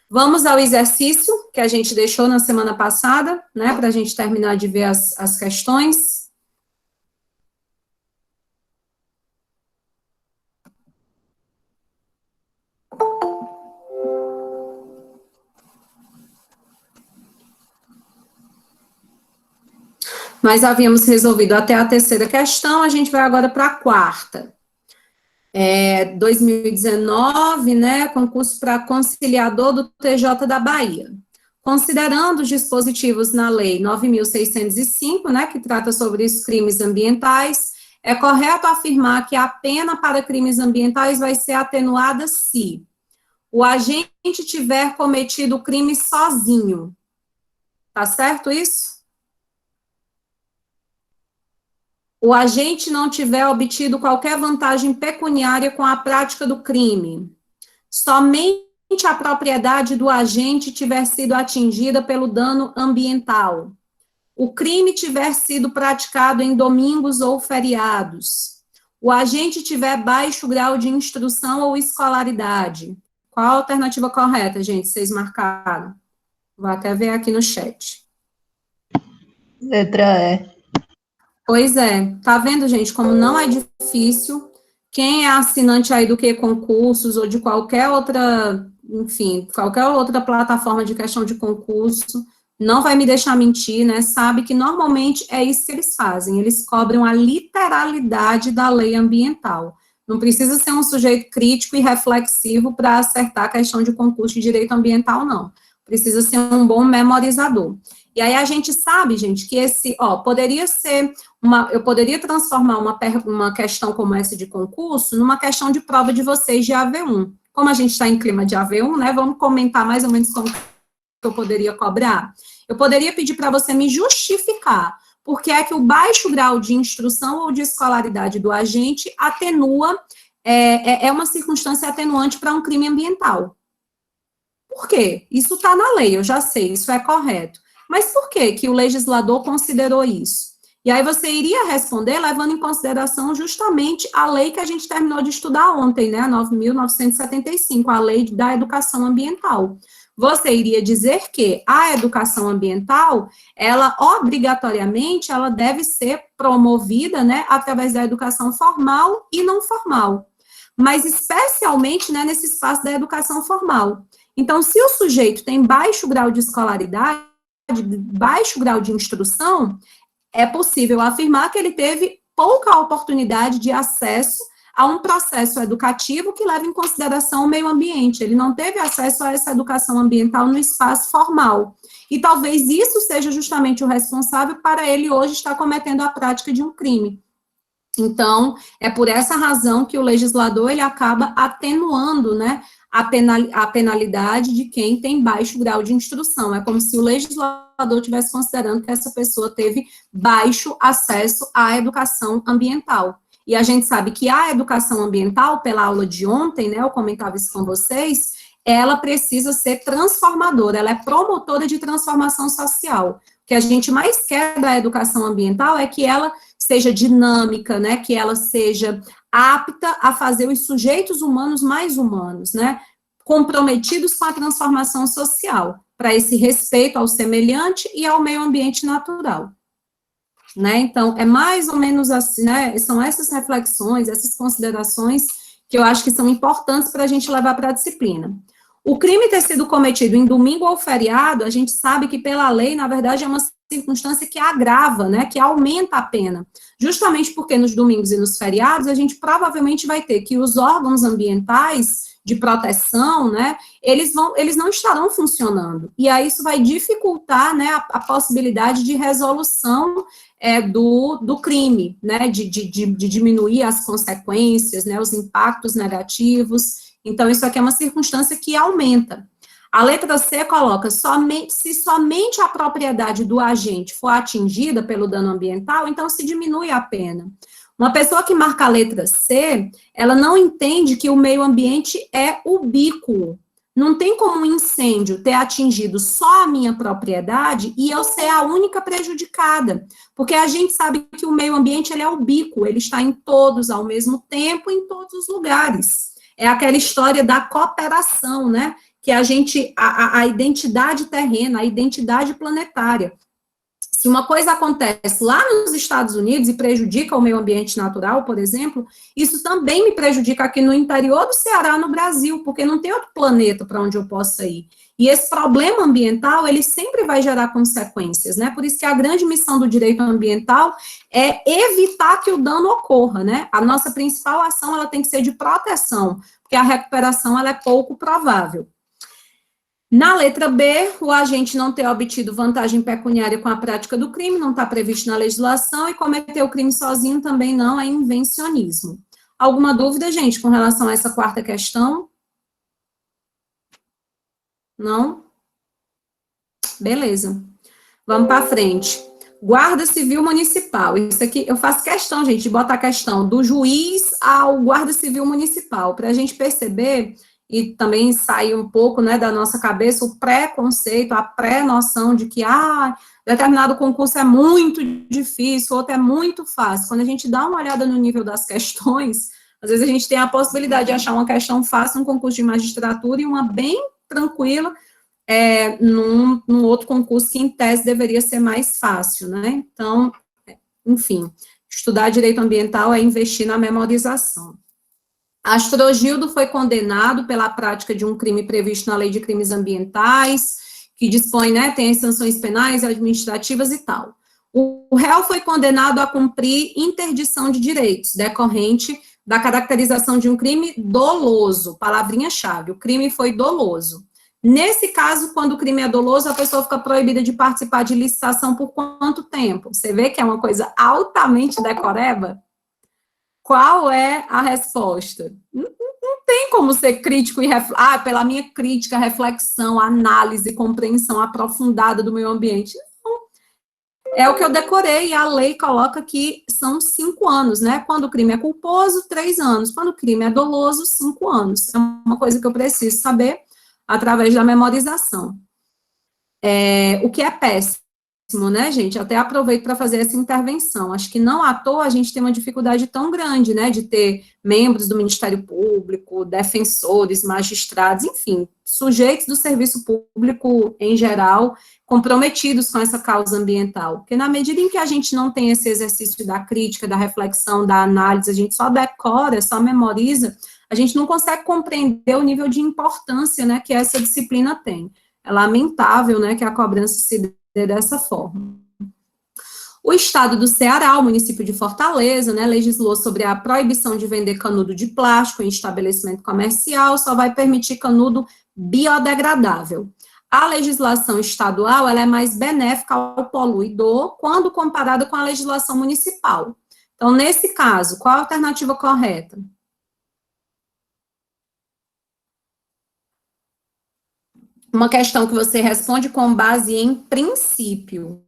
Vamos ao exercício que a gente deixou na semana passada, né, para a gente terminar de ver as questões. Nós havíamos resolvido até a terceira questão, a gente vai agora para a quarta. 2019, né, concurso para conciliador do TJ da Bahia. Considerando os dispositivos na Lei 9.605, né, que trata sobre os crimes ambientais, é correto afirmar que a pena para crimes ambientais vai ser atenuada se o agente tiver cometido o crime sozinho. Tá certo isso? O agente não tiver obtido qualquer vantagem pecuniária com a prática do crime. Somente a propriedade do agente tiver sido atingida pelo dano ambiental. O crime tiver sido praticado em domingos ou feriados. O agente tiver baixo grau de instrução ou escolaridade. Qual a alternativa correta, gente? Vocês marcaram? Vou até ver aqui no chat. Letra E. Pois é, tá vendo, gente, como não é difícil. Quem é assinante aí do QConcursos ou de qualquer outra, enfim, qualquer outra plataforma de questão de concurso, não vai me deixar mentir, né? Sabe que normalmente é isso que eles fazem. Eles cobram a literalidade da lei ambiental. Não precisa ser um sujeito crítico e reflexivo para acertar a questão de concurso de direito ambiental, não. Precisa ser um bom memorizador. E aí a gente sabe, gente, que poderia ser eu poderia transformar uma questão como essa de concurso numa questão de prova de vocês de AV1. Como a gente está em clima de AV1, né, vamos comentar mais ou menos como que eu poderia cobrar. Eu poderia pedir para você me justificar por que é que o baixo grau de instrução ou de escolaridade do agente atenua, é uma circunstância atenuante para um crime ambiental. Por quê? Isso está na lei, eu já sei, isso é correto. Mas por que que o legislador considerou isso? E aí você iria responder levando em consideração justamente a lei que a gente terminou de estudar ontem, né, a 9.975, a lei da educação ambiental. Você iria dizer que a educação ambiental, ela obrigatoriamente, ela deve ser promovida, né, através da educação formal e não formal, mas especialmente, né, nesse espaço da educação formal. Então, se o sujeito tem baixo grau de escolaridade, baixo grau de instrução, é possível afirmar que ele teve pouca oportunidade de acesso a um processo educativo que leva em consideração o meio ambiente. Ele não teve acesso a essa educação ambiental no espaço formal. E talvez isso seja justamente o responsável para ele hoje estar cometendo a prática de um crime. Então, é por essa razão que o legislador, ele acaba atenuando, né, a penalidade de quem tem baixo grau de instrução. É como se o legislador estivesse considerando que essa pessoa teve baixo acesso à educação ambiental. E a gente sabe que a educação ambiental, pela aula de ontem, né, eu comentava isso com vocês, ela precisa ser transformadora, ela é promotora de transformação social. O que a gente mais quer da educação ambiental é que ela seja dinâmica, né, que ela seja apta a fazer os sujeitos humanos mais humanos, né, comprometidos com a transformação social, para esse respeito ao semelhante e ao meio ambiente natural. Né, então, é mais ou menos assim, né, são essas reflexões, essas considerações que eu acho que são importantes para a gente levar para a disciplina. O crime ter sido cometido em domingo ou feriado, a gente sabe que pela lei, na verdade, é uma circunstância que agrava, né, que aumenta a pena. Justamente porque nos domingos e nos feriados, a gente provavelmente vai ter que os órgãos ambientais de proteção, né, eles não estarão funcionando. E aí isso vai dificultar, né, a possibilidade de resolução do crime, né, de diminuir as consequências, né, os impactos negativos. Então, isso aqui é uma circunstância que aumenta. A letra C coloca, se somente a propriedade do agente for atingida pelo dano ambiental, então se diminui a pena. Uma pessoa que marca a letra C, ela não entende que o meio ambiente é ubíquo, Não tem como um incêndio ter atingido só a minha propriedade e eu ser a única prejudicada, porque a gente sabe que o meio ambiente ele é ubíquo, ele está em todos ao mesmo tempo, em todos os lugares. É aquela história da cooperação, né? Que a identidade terrena, a identidade planetária. Se uma coisa acontece lá nos Estados Unidos e prejudica o meio ambiente natural, por exemplo, isso também me prejudica aqui no interior do Ceará, no Brasil, porque não tem outro planeta para onde eu possa ir. E esse problema ambiental, ele sempre vai gerar consequências, né? Por isso que a grande missão do direito ambiental é evitar que o dano ocorra, né? A nossa principal ação, ela tem que ser de proteção, porque a recuperação, ela é pouco provável. Na letra B, o agente não ter obtido vantagem pecuniária com a prática do crime, não está previsto na legislação, e cometer o crime sozinho também não é invencionismo. Alguma dúvida, gente, com relação a essa quarta questão? Não? Beleza. Vamos para frente. Guarda Civil Municipal. Isso aqui, eu faço questão, gente, de botar a questão do juiz ao Guarda Civil Municipal, para a gente perceber e também sair um pouco, né, da nossa cabeça o preconceito, a pré-noção de que, determinado concurso é muito difícil, outro é muito fácil. Quando a gente dá uma olhada no nível das questões, às vezes a gente tem a possibilidade de achar uma questão fácil no concurso de magistratura e uma bem tranquila num outro concurso que, em tese, deveria ser mais fácil, né? Então, enfim, estudar direito ambiental é investir na memorização. Astrogildo foi condenado pela prática de um crime previsto na Lei de Crimes Ambientais, que dispõe, né, tem as sanções penais, administrativas e tal. O réu foi condenado a cumprir interdição de direitos, decorrente da caracterização de um crime doloso, palavrinha-chave, o crime foi doloso. Nesse caso, quando o crime é doloso, a pessoa fica proibida de participar de licitação por quanto tempo? Você vê que é uma coisa altamente decoreba? Qual é a resposta? Não tem como ser crítico e pela minha crítica, reflexão, análise, compreensão aprofundada do meio ambiente. Não. É o que eu decorei, a lei coloca que são 5 anos, né? Quando o crime é culposo, 3 anos. Quando o crime é doloso, 5 anos. É uma coisa que eu preciso saber através da memorização. O que é péssimo, né, gente? Até aproveito para fazer essa intervenção. Acho que não à toa a gente tem uma dificuldade tão grande, né, de ter membros do Ministério Público, defensores, magistrados, enfim, sujeitos do serviço público em geral, comprometidos com essa causa ambiental. Porque na medida em que a gente não tem esse exercício da crítica, da reflexão, da análise, a gente só decora, só memoriza, a gente não consegue compreender o nível de importância, né, que essa disciplina tem. É lamentável, né, que a cobrança se dê dessa forma. O estado do Ceará, o município de Fortaleza, né, legislou sobre a proibição de vender canudo de plástico em estabelecimento comercial, só vai permitir canudo biodegradável. A legislação estadual, ela é mais benéfica ao poluidor quando comparada com a legislação municipal. Então, nesse caso, qual a alternativa correta? Uma questão que você responde com base em princípio.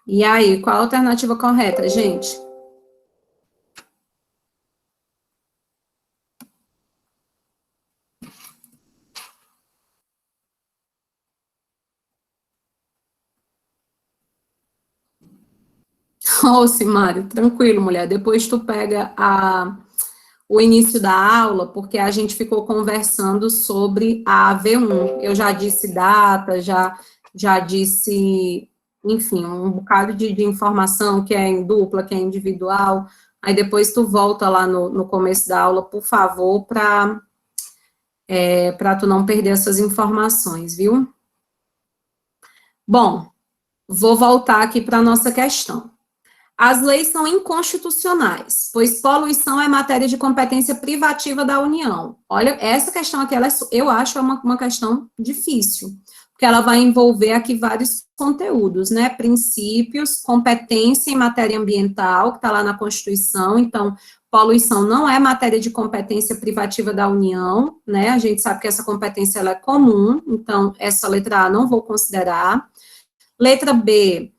E aí, qual a alternativa correta, gente? Ô, Simário, tranquilo, mulher. Depois tu pega o início da aula, porque a gente ficou conversando sobre a V1. Eu já disse data, já disse, enfim, um bocado de informação que é em dupla, que é individual. Aí depois tu volta lá no começo da aula, por favor, para tu não perder essas informações, viu? Bom, vou voltar aqui para a nossa questão. As leis são inconstitucionais, pois poluição é matéria de competência privativa da União. Olha, essa questão aqui, eu acho uma questão difícil, porque ela vai envolver aqui vários conteúdos, né? Princípios, competência em matéria ambiental, que está lá na Constituição, então, poluição não é matéria de competência privativa da União, né? A gente sabe que essa competência ela é comum, então, essa letra A não vou considerar. Letra B,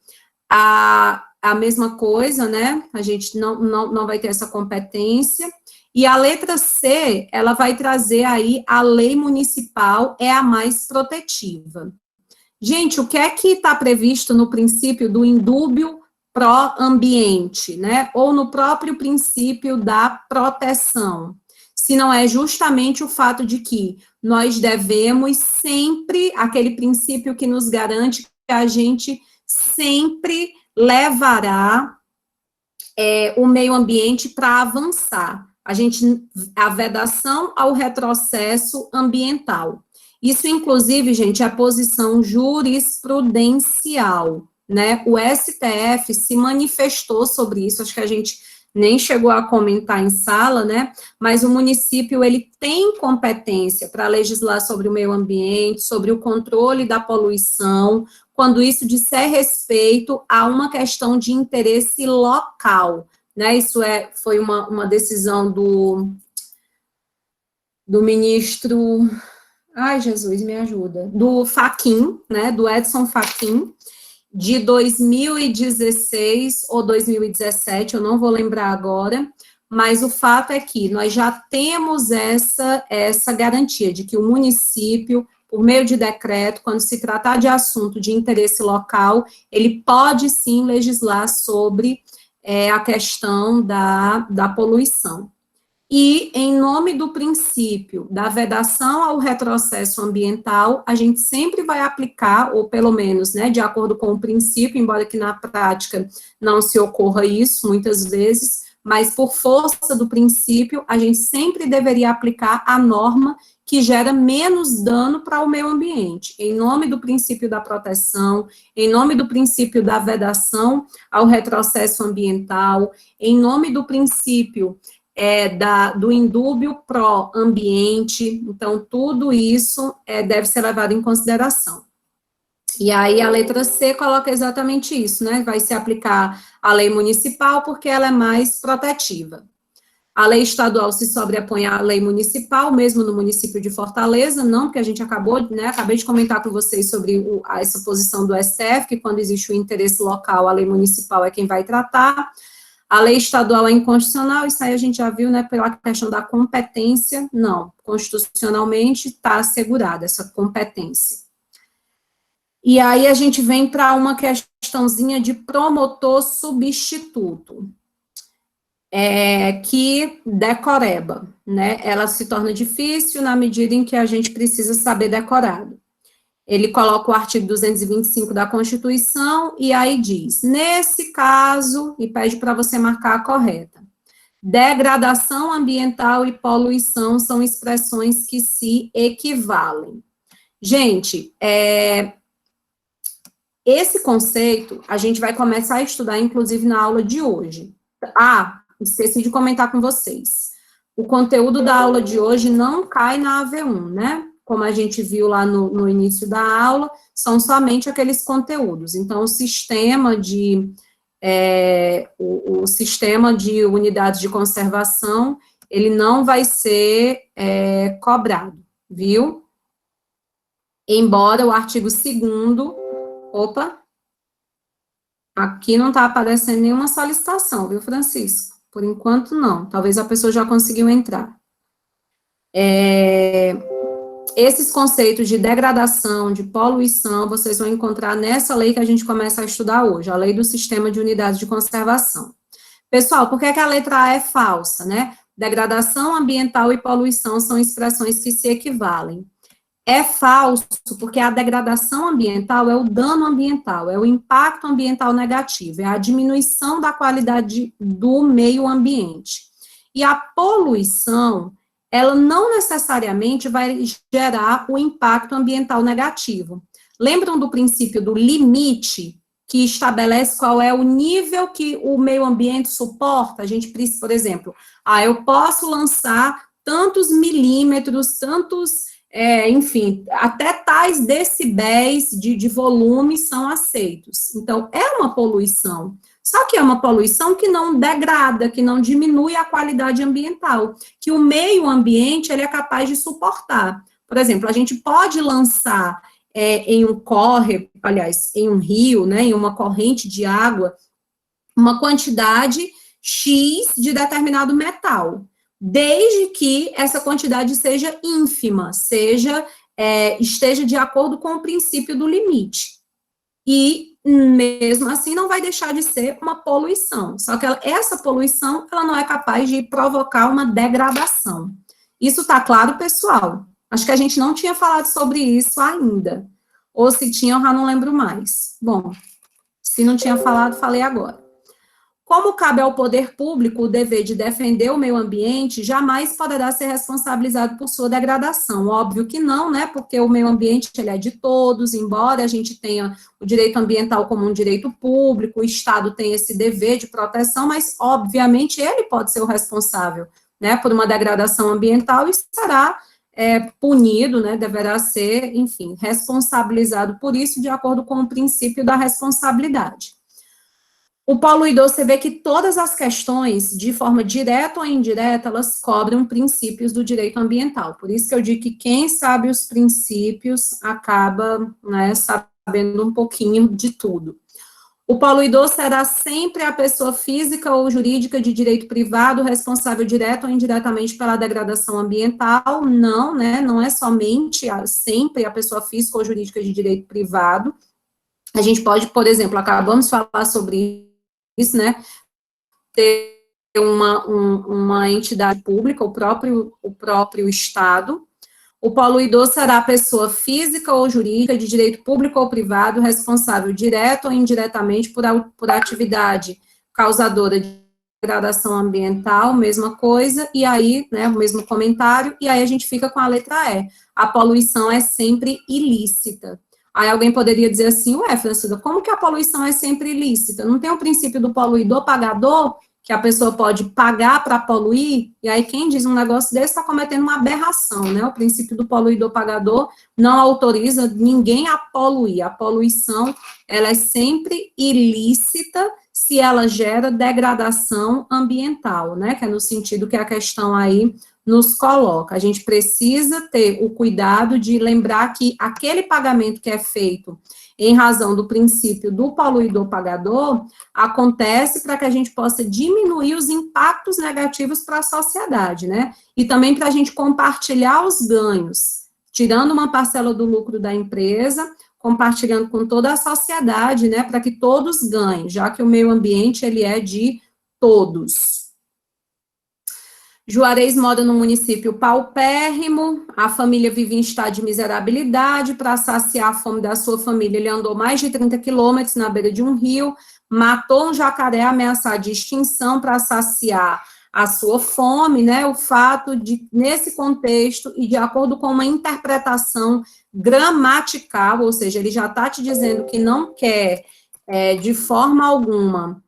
a mesma coisa, né? A gente não vai ter essa competência. E a letra C, ela vai trazer aí a lei municipal é a mais protetiva. Gente, o que é que está previsto no princípio do indúbio pró-ambiente, né? Ou no próprio princípio da proteção? Se não é justamente o fato de que nós devemos sempre, aquele princípio que nos garante que a gente sempre levará o meio ambiente para avançar. A vedação ao retrocesso ambiental. Isso, inclusive, gente, é a posição jurisprudencial, né? O STF se manifestou sobre isso, acho que a gente nem chegou a comentar em sala, né? Mas o município, ele tem competência para legislar sobre o meio ambiente, sobre o controle da poluição, quando isso disser respeito a uma questão de interesse local, né? Isso foi uma decisão do ministro, ai, Jesus, me ajuda, do Fachin, né, do Edson Fachin, de 2016 ou 2017, eu não vou lembrar agora, mas o fato é que nós já temos essa garantia de que o município, por meio de decreto, quando se tratar de assunto de interesse local, ele pode sim legislar sobre a questão da poluição. E, em nome do princípio da vedação ao retrocesso ambiental, a gente sempre vai aplicar, ou pelo menos, né, de acordo com o princípio, embora que na prática não se ocorra isso muitas vezes, mas por força do princípio, a gente sempre deveria aplicar a norma que gera menos dano para o meio ambiente, em nome do princípio da proteção, em nome do princípio da vedação ao retrocesso ambiental, em nome do princípio do indúbio pró-ambiente, então tudo isso deve ser levado em consideração. E aí a letra C coloca exatamente isso, né, vai se aplicar a lei municipal porque ela é mais protetiva. A lei estadual se sobrepõe à lei municipal, mesmo no município de Fortaleza, não, porque a gente acabei de comentar com vocês sobre essa posição do STF, que quando existe o interesse local, a lei municipal é quem vai tratar. A lei estadual é inconstitucional, isso aí a gente já viu, né, pela questão da competência, não, constitucionalmente está assegurada essa competência. E aí a gente vem para uma questãozinha de promotor substituto, que decoreba, né, ela se torna difícil na medida em que a gente precisa saber decorado. Ele coloca o artigo 225 da Constituição e aí diz, nesse caso, e pede para você marcar a correta, degradação ambiental e poluição são expressões que se equivalem. Gente, esse conceito a gente vai começar a estudar, inclusive, na aula de hoje. Esqueci de comentar com vocês. O conteúdo da aula de hoje não cai na AV1, né? Como a gente viu lá no início da aula, são somente aqueles conteúdos. Então, o sistema de unidades de conservação, ele não vai ser cobrado, viu? Embora o artigo 2º, aqui não está aparecendo nenhuma solicitação, viu, Francisco? Por enquanto, não. Talvez a pessoa já conseguiu entrar. Esses conceitos de degradação, de poluição, vocês vão encontrar nessa lei que a gente começa a estudar hoje, a Lei do Sistema de Unidades de Conservação. Pessoal, por que a letra A é falsa, né? Degradação ambiental e poluição são expressões que se equivalem. É falso porque a degradação ambiental é o dano ambiental, é o impacto ambiental negativo, é a diminuição da qualidade do meio ambiente. E a poluição, ela não necessariamente vai gerar o impacto ambiental negativo. Lembram do princípio do limite, que estabelece qual é o nível que o meio ambiente suporta? A gente precisa, por exemplo, eu posso lançar tantos milímetros, enfim, até tais decibéis de volume são aceitos. Então, é uma poluição. Só que é uma poluição que não degrada, que não diminui a qualidade ambiental, que o meio ambiente ele é capaz de suportar. Por exemplo, a gente pode lançar em um córrego, aliás, em um rio, né, em uma corrente de água, uma quantidade X de determinado metal. desde que essa quantidade seja ínfima, esteja de acordo com o princípio do limite. E, mesmo assim, não vai deixar de ser uma poluição. Só que essa poluição, ela não é capaz de provocar uma degradação. Isso está claro, pessoal? Acho que a gente não tinha falado sobre isso ainda. Ou se tinha, eu já não lembro mais. Bom, se não tinha falado, falei agora. Como cabe ao poder público o dever de defender o meio ambiente, jamais poderá ser responsabilizado por sua degradação. Óbvio que não, né, porque o meio ambiente ele é de todos, embora a gente tenha o direito ambiental como um direito público, o Estado tem esse dever de proteção, mas, obviamente, ele pode ser o responsável, né, por uma degradação ambiental e será punido, né, deverá ser, enfim, responsabilizado por isso, de acordo com o princípio da responsabilidade. O poluidor, você vê que todas as questões, de forma direta ou indireta, elas cobrem princípios do direito ambiental. Por isso que eu digo que quem sabe os princípios acaba, né, sabendo um pouquinho de tudo. O poluidor será sempre a pessoa física ou jurídica de direito privado responsável direto ou indiretamente pela degradação ambiental? Não, né, não é somente sempre a pessoa física ou jurídica de direito privado. A gente pode, por exemplo, acabamos de falar sobre isso, né, ter uma entidade pública, o próprio Estado. O poluidor será a pessoa física ou jurídica de direito público ou privado responsável direto ou indiretamente por atividade causadora de degradação ambiental, mesma coisa, e aí, né, o mesmo comentário, e aí a gente fica com a letra E. A poluição é sempre ilícita. Aí alguém poderia dizer assim, ué, Francilda, como que a poluição é sempre ilícita? Não tem o princípio do poluidor pagador, que a pessoa pode pagar para poluir? E aí quem diz um negócio desse está cometendo uma aberração, né? O princípio do poluidor pagador não autoriza ninguém a poluir. A poluição, ela é sempre ilícita se ela gera degradação ambiental, né? Que é no sentido que a questão aí nos coloca. A gente precisa ter o cuidado de lembrar que aquele pagamento que é feito em razão do princípio do poluidor pagador acontece para que a gente possa diminuir os impactos negativos para a sociedade, né? E também para a gente compartilhar os ganhos, tirando uma parcela do lucro da empresa, compartilhando com toda a sociedade, né? Para que todos ganhem, já que o meio ambiente ele é de todos. Juarez mora num município paupérrimo, a família vive em estado de miserabilidade. Para saciar a fome da sua família, ele andou mais de 30 quilômetros na beira de um rio, matou um jacaré ameaçado de extinção para saciar a sua fome, né? O fato de, nesse contexto, e de acordo com uma interpretação gramatical, ou seja, ele já está te dizendo que não quer, de forma alguma,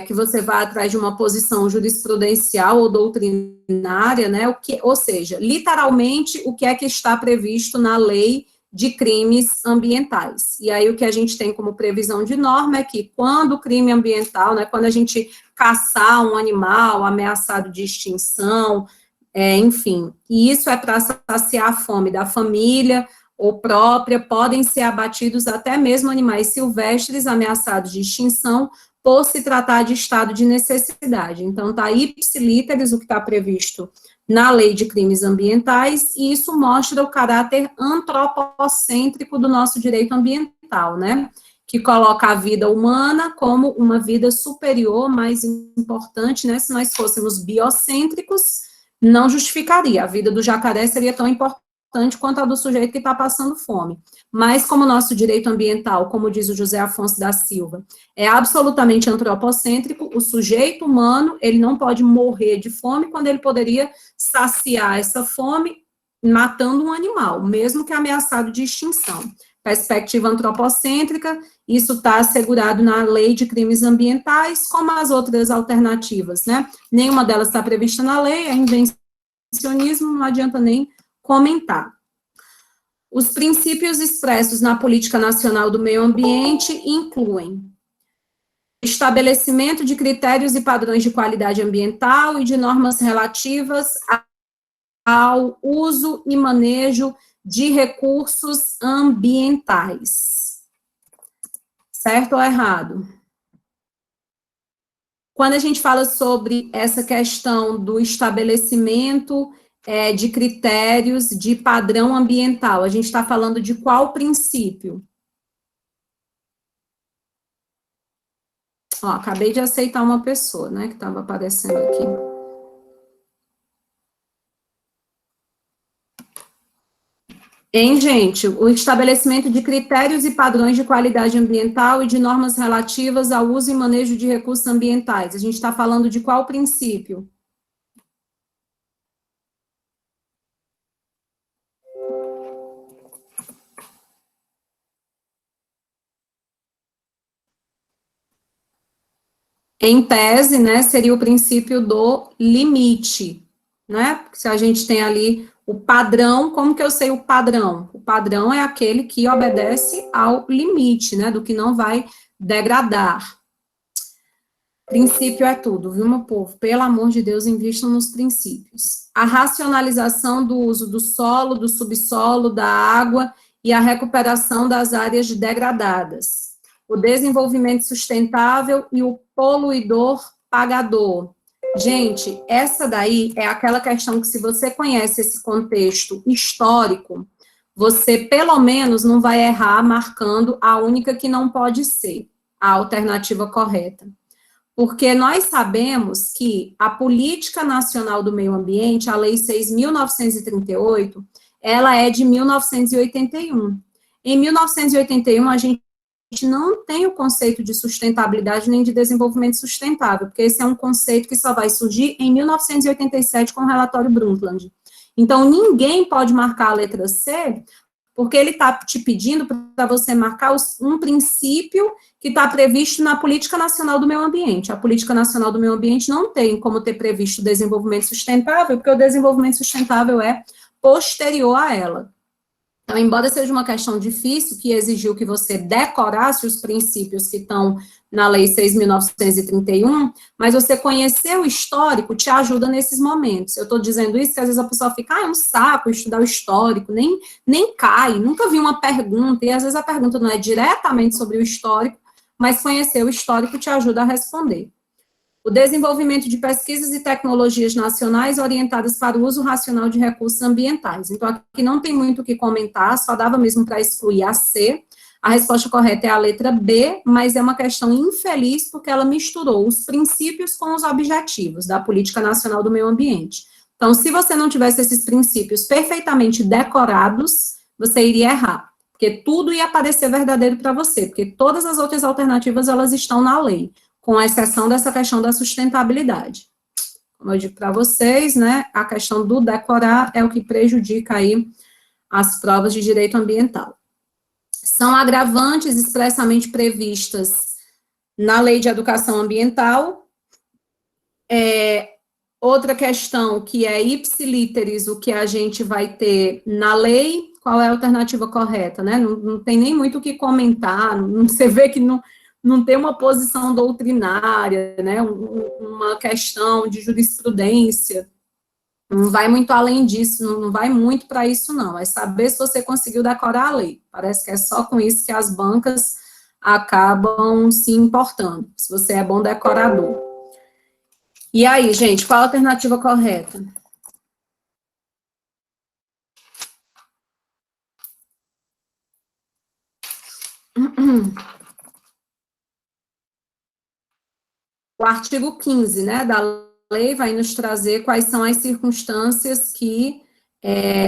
que você vá atrás de uma posição jurisprudencial ou doutrinária, né, ou seja, literalmente, o que é que está previsto na lei de crimes ambientais. E aí, o que a gente tem como previsão de norma é que, quando o crime ambiental, né, quando a gente caçar um animal ameaçado de extinção, enfim, e isso é para saciar a fome da família ou própria, podem ser abatidos até mesmo animais silvestres ameaçados de extinção, por se tratar de estado de necessidade. Então, está ipsilíteres o que está previsto na lei de crimes ambientais, e isso mostra o caráter antropocêntrico do nosso direito ambiental, né? Que coloca a vida humana como uma vida superior, mais importante, né? Se nós fôssemos biocêntricos, não justificaria. A vida do jacaré seria tão importante quanto a do sujeito que está passando fome. Mas, como o nosso direito ambiental, como diz o José Afonso da Silva, é absolutamente antropocêntrico, o sujeito humano, ele não pode morrer de fome quando ele poderia saciar essa fome matando um animal, mesmo que ameaçado de extinção. Perspectiva antropocêntrica, isso está assegurado na lei de crimes ambientais, como as outras alternativas, né? Nenhuma delas está prevista na lei, é invencionismo, não adianta nem comentar. Os princípios expressos na Política Nacional do Meio Ambiente incluem estabelecimento de critérios e padrões de qualidade ambiental e de normas relativas ao uso e manejo de recursos ambientais. Certo ou errado? Quando a gente fala sobre essa questão do estabelecimento de critérios de padrão ambiental, a gente está falando de qual princípio? Ó, acabei de aceitar uma pessoa, né, que estava aparecendo aqui. Gente? O estabelecimento de critérios e padrões de qualidade ambiental e de normas relativas ao uso e manejo de recursos ambientais. A gente está falando de qual princípio? Em tese, né, seria o princípio do limite, né? Porque se a gente tem ali o padrão, como que eu sei o padrão? O padrão é aquele que obedece ao limite, né, do que não vai degradar. Princípio é tudo, viu, meu povo? Pelo amor de Deus, invistam nos princípios. A racionalização do uso do solo, do subsolo, da água e a recuperação das áreas degradadas. O desenvolvimento sustentável e o poluidor pagador. Gente, essa daí é aquela questão que, se você conhece esse contexto histórico, você, pelo menos, não vai errar marcando a única que não pode ser, a alternativa correta. Porque nós sabemos que a Política Nacional do Meio Ambiente, a Lei 6.938, ela é de 1981. Em 1981, a gente não tem o conceito de sustentabilidade nem de desenvolvimento sustentável, porque esse é um conceito que só vai surgir em 1987 com o relatório Brundtland. Então, ninguém pode marcar a letra C, porque ele está te pedindo para você marcar um princípio que está previsto na Política Nacional do Meio Ambiente. A Política Nacional do Meio Ambiente não tem como ter previsto o desenvolvimento sustentável, porque o desenvolvimento sustentável é posterior a ela. Então, embora seja uma questão difícil, que exigiu que você decorasse os princípios que estão na Lei 6.931, mas você conhecer o histórico te ajuda nesses momentos. Eu estou dizendo isso porque às vezes a pessoa fica, é um saco estudar o histórico, nem cai, nunca vi uma pergunta, e às vezes a pergunta não é diretamente sobre o histórico, mas conhecer o histórico te ajuda a responder. O desenvolvimento de pesquisas e tecnologias nacionais orientadas para o uso racional de recursos ambientais. Então, aqui não tem muito o que comentar, só dava mesmo para excluir a C. A resposta correta é a letra B, mas é uma questão infeliz, porque ela misturou os princípios com os objetivos da Política Nacional do Meio Ambiente. Então, se você não tivesse esses princípios perfeitamente decorados, você iria errar, porque tudo ia parecer verdadeiro para você, porque todas as outras alternativas, elas estão na lei, com exceção dessa questão da sustentabilidade. Como eu digo para vocês, né, a questão do decorar é o que prejudica aí as provas de direito ambiental. São agravantes expressamente previstas na Lei de Educação Ambiental. Outra questão que é ipsilíteris, o que a gente vai ter na lei, qual é a alternativa correta, né? Não tem nem muito o que comentar, você vê que não tem uma posição doutrinária, né, uma questão de jurisprudência, não vai muito além disso, não vai muito para isso, não, é saber se você conseguiu decorar a lei, parece que é só com isso que as bancas acabam se importando, se você é bom decorador. E aí, gente, qual a alternativa correta? O artigo 15, né, da lei vai nos trazer quais são as circunstâncias que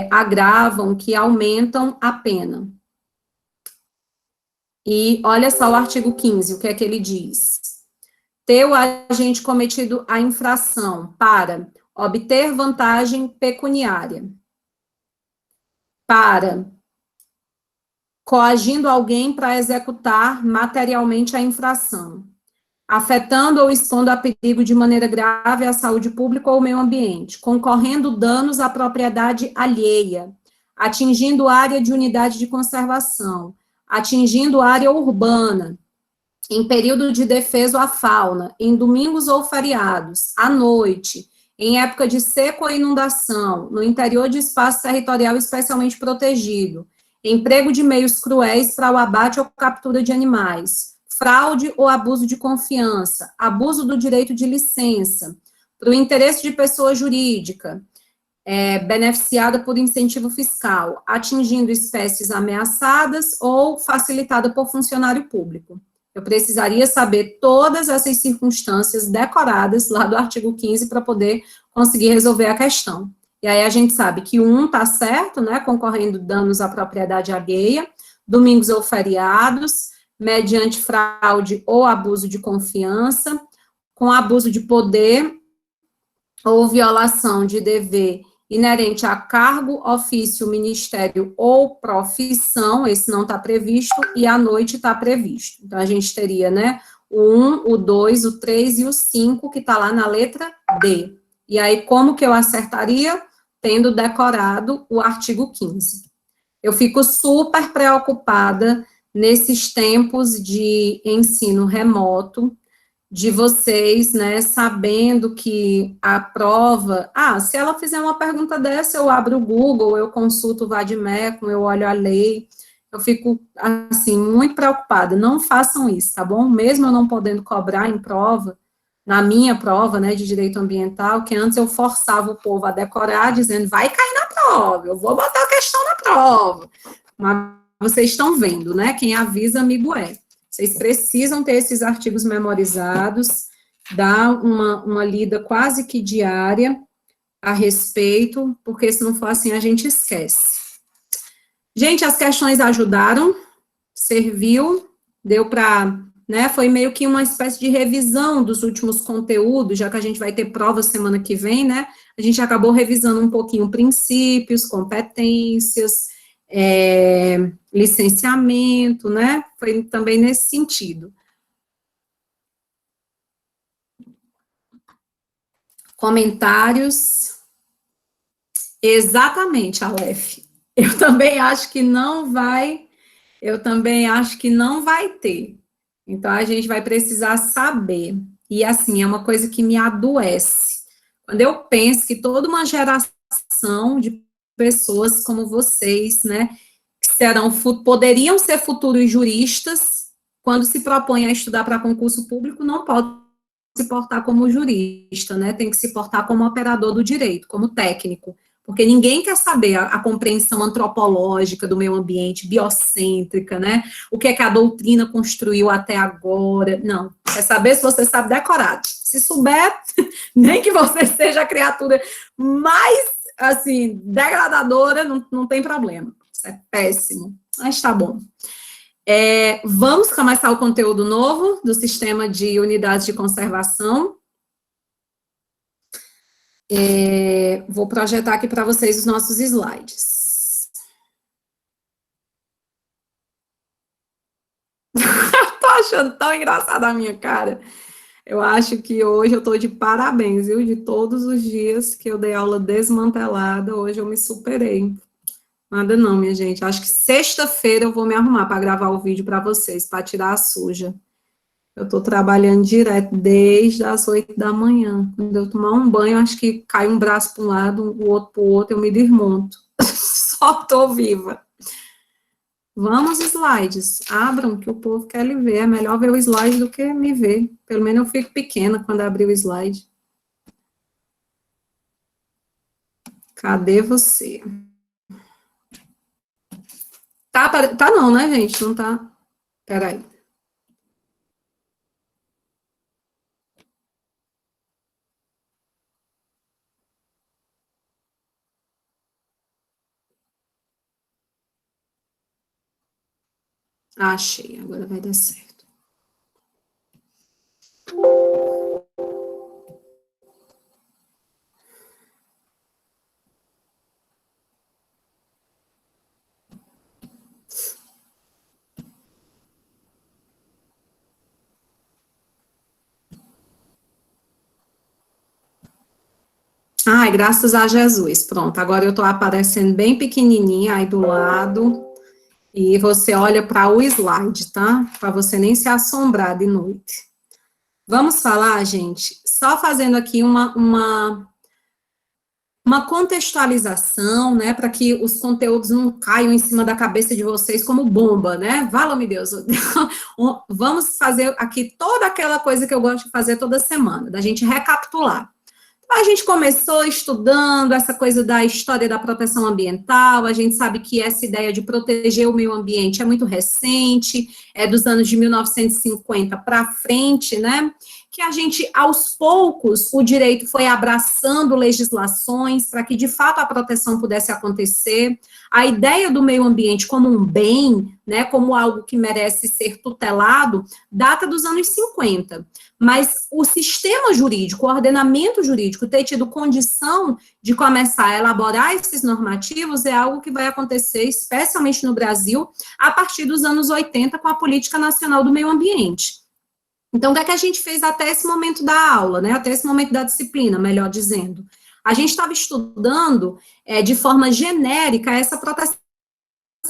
agravam, que aumentam a pena. E olha só o artigo 15, o que é que ele diz? Ter o agente cometido a infração para obter vantagem pecuniária, para coagindo alguém para executar materialmente a infração, afetando ou expondo a perigo de maneira grave à saúde pública ou ao meio ambiente, concorrendo danos à propriedade alheia, atingindo área de unidade de conservação, atingindo área urbana, em período de defesa à fauna, em domingos ou feriados, à noite, em época de seca ou inundação, no interior de espaço territorial especialmente protegido, emprego de meios cruéis para o abate ou captura de animais, fraude ou abuso de confiança, abuso do direito de licença, para o interesse de pessoa jurídica, beneficiada por incentivo fiscal, atingindo espécies ameaçadas ou facilitada por funcionário público. Eu precisaria saber todas essas circunstâncias decoradas lá do artigo 15 para poder conseguir resolver a questão. E aí a gente sabe que está certo, né, concorrendo danos à propriedade alheia, domingos ou feriados, mediante fraude ou abuso de confiança, com abuso de poder ou violação de dever inerente a cargo, ofício, ministério ou profissão, esse não está previsto, e à noite está previsto. Então, a gente teria, né, o 1, o 2, o 3 e o 5, que está lá na letra D. E aí, como que eu acertaria? Tendo decorado o artigo 15. Eu fico super preocupada nesses tempos de ensino remoto, de vocês, né, sabendo que a prova, se ela fizer uma pergunta dessa, eu abro o Google, eu consulto o Vademecum, eu olho a lei, eu fico, assim, muito preocupada. Não façam isso, tá bom? Mesmo eu não podendo cobrar em prova, na minha prova, né, de direito ambiental, que antes eu forçava o povo a decorar, dizendo, vai cair na prova, eu vou botar a questão na prova. Mas vocês estão vendo, né, quem avisa, amigo é. Vocês precisam ter esses artigos memorizados, dar uma lida quase que diária a respeito, porque se não for assim, a gente esquece. Gente, as questões ajudaram, serviu, deu para, né, foi meio que uma espécie de revisão dos últimos conteúdos, já que a gente vai ter prova semana que vem, né, a gente acabou revisando um pouquinho princípios, competências, licenciamento, né, foi também nesse sentido. Comentários? Exatamente, Aleph. Eu também acho que não vai ter. Então, a gente vai precisar saber. E, assim, é uma coisa que me adoece. Quando eu penso que toda uma geração de pessoas como vocês, né, poderiam ser futuros juristas, quando se propõem a estudar para concurso público, não pode se portar como jurista, né, tem que se portar como operador do direito, como técnico, porque ninguém quer saber a compreensão antropológica do meio ambiente, biocêntrica, né, o que é que a doutrina construiu até agora, não, quer saber se você sabe decorado, se souber, nem que você seja a criatura mais, assim, degradadora, não tem problema, isso é péssimo, mas tá bom. Vamos começar o conteúdo novo do sistema de unidades de conservação. Vou projetar aqui para vocês os nossos slides. Tô achando tão engraçada a minha cara. Eu acho que hoje eu tô de parabéns, viu? De todos os dias que eu dei aula desmantelada, hoje eu me superei. Nada não, minha gente. Acho que sexta-feira eu vou me arrumar para gravar o vídeo para vocês, para tirar a suja. Eu estou trabalhando direto desde as 8 da manhã. Quando eu tomar um banho, acho que cai um braço para um lado, o outro para o outro, eu me desmonto. Só estou viva. Vamos, slides. Abram, que o povo quer lhe ver. É melhor ver o slide do que me ver. Pelo menos eu fico pequena quando abrir o slide. Cadê você? Tá não, né, gente? Não tá. Peraí. Achei, agora vai dar certo. Ai, graças a Jesus. Pronto, agora eu estou aparecendo bem pequenininha aí do lado. E você olha para o slide, tá? Para você nem se assombrar de noite. Vamos falar, gente, só fazendo aqui uma contextualização, né, para que os conteúdos não caiam em cima da cabeça de vocês como bomba, né? Vala-me Deus. Vamos fazer aqui toda aquela coisa que eu gosto de fazer toda semana, da gente recapitular. A gente começou estudando essa coisa da história da proteção ambiental, a gente sabe que essa ideia de proteger o meio ambiente é muito recente, é dos anos de 1950 para frente, né? Que a gente, aos poucos, o direito foi abraçando legislações para que, de fato, a proteção pudesse acontecer. A ideia do meio ambiente como um bem, né, como algo que merece ser tutelado, data dos anos 50. Mas o sistema jurídico, o ordenamento jurídico, ter tido condição de começar a elaborar esses normativos é algo que vai acontecer, especialmente no Brasil, a partir dos anos 80, com a Política Nacional do Meio Ambiente. Então, o que é que a gente fez até esse momento da aula, né? Até esse momento da disciplina, melhor dizendo? A gente estava estudando de forma genérica essa proteção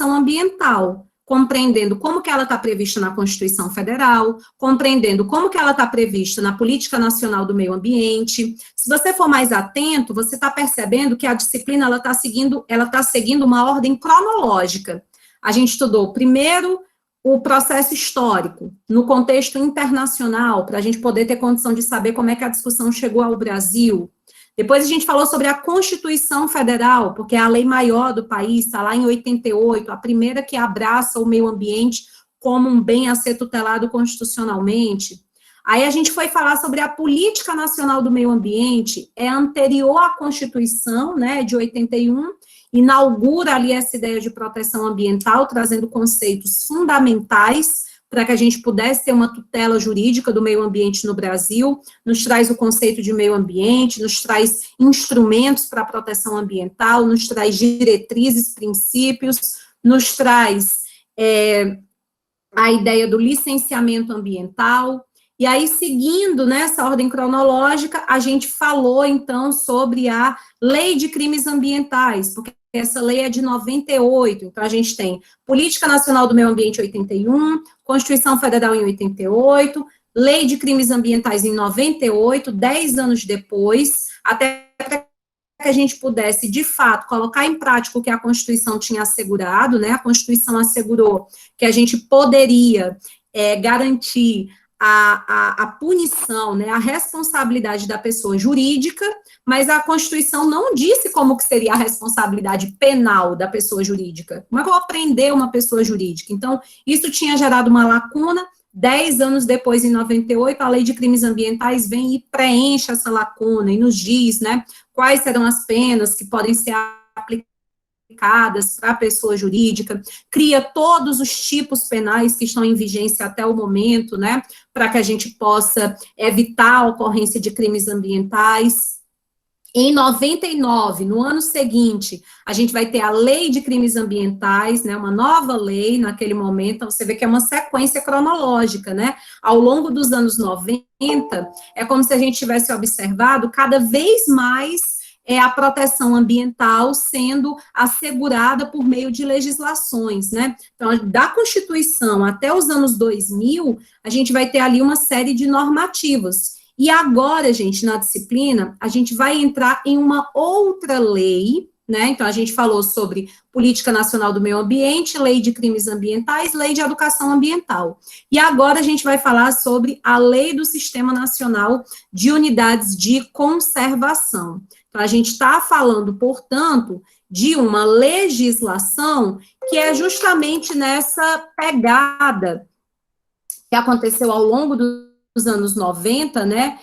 ambiental, compreendendo como que ela está prevista na Constituição Federal, compreendendo como que ela está prevista na Política Nacional do Meio Ambiente. Se você for mais atento, você está percebendo que a disciplina ela está seguindo uma ordem cronológica. A gente estudou primeiro o processo histórico, no contexto internacional, para a gente poder ter condição de saber como é que a discussão chegou ao Brasil. Depois a gente falou sobre a Constituição Federal, porque é a lei maior do país, está lá em 88, a primeira que abraça o meio ambiente como um bem a ser tutelado constitucionalmente. Aí a gente foi falar sobre a Política Nacional do Meio Ambiente, é anterior à Constituição, né, de 81, inaugura ali essa ideia de proteção ambiental, trazendo conceitos fundamentais para que a gente pudesse ter uma tutela jurídica do meio ambiente no Brasil, nos traz o conceito de meio ambiente, nos traz instrumentos para a proteção ambiental, nos traz diretrizes, princípios, nos traz a ideia do licenciamento ambiental. E aí, seguindo nessa ordem cronológica, a gente falou, então, sobre a Lei de Crimes Ambientais, porque essa lei é de 98, então a gente tem Política Nacional do Meio Ambiente em 81, Constituição Federal em 88, Lei de Crimes Ambientais em 98, 10 anos depois, até que a gente pudesse, de fato, colocar em prática o que a Constituição tinha assegurado, né? A Constituição assegurou que a gente poderia garantir a punição, né, a responsabilidade da pessoa jurídica, mas a Constituição não disse como que seria a responsabilidade penal da pessoa jurídica. Como é que eu vou prender uma pessoa jurídica? Então, isso tinha gerado uma lacuna. 10 anos depois, em 98, a Lei de Crimes Ambientais vem e preenche essa lacuna e nos diz, né, quais serão as penas que podem ser aplicadas para a pessoa jurídica, cria todos os tipos penais que estão em vigência até o momento, né, para que a gente possa evitar a ocorrência de crimes ambientais. Em 99, no ano seguinte, a gente vai ter a Lei de Crimes Ambientais, né, uma nova lei naquele momento, então você vê que é uma sequência cronológica, né, ao longo dos anos 90, é como se a gente tivesse observado cada vez mais a proteção ambiental sendo assegurada por meio de legislações, né? Então, da Constituição até os anos 2000, a gente vai ter ali uma série de normativas. E agora, gente, na disciplina, a gente vai entrar em uma outra lei, né? Então, a gente falou sobre Política Nacional do Meio Ambiente, Lei de Crimes Ambientais, Lei de Educação Ambiental. E agora a gente vai falar sobre a Lei do Sistema Nacional de Unidades de Conservação. Então, a gente está falando, portanto, de uma legislação que é justamente nessa pegada que aconteceu ao longo dos anos 90, né,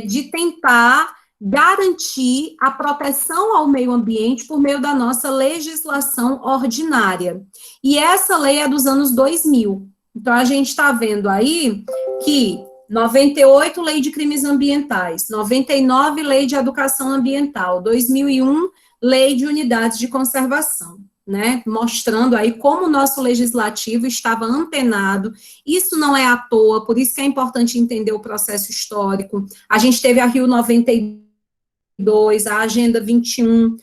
de tentar garantir a proteção ao meio ambiente por meio da nossa legislação ordinária. E essa lei é dos anos 2000. Então, a gente está vendo aí que 98, Lei de Crimes Ambientais, 99, Lei de Educação Ambiental, 2001, Lei de Unidades de Conservação, né, mostrando aí como o nosso legislativo estava antenado. Isso não é à toa, por isso que é importante entender o processo histórico. A gente teve a Rio 92, a Agenda 21,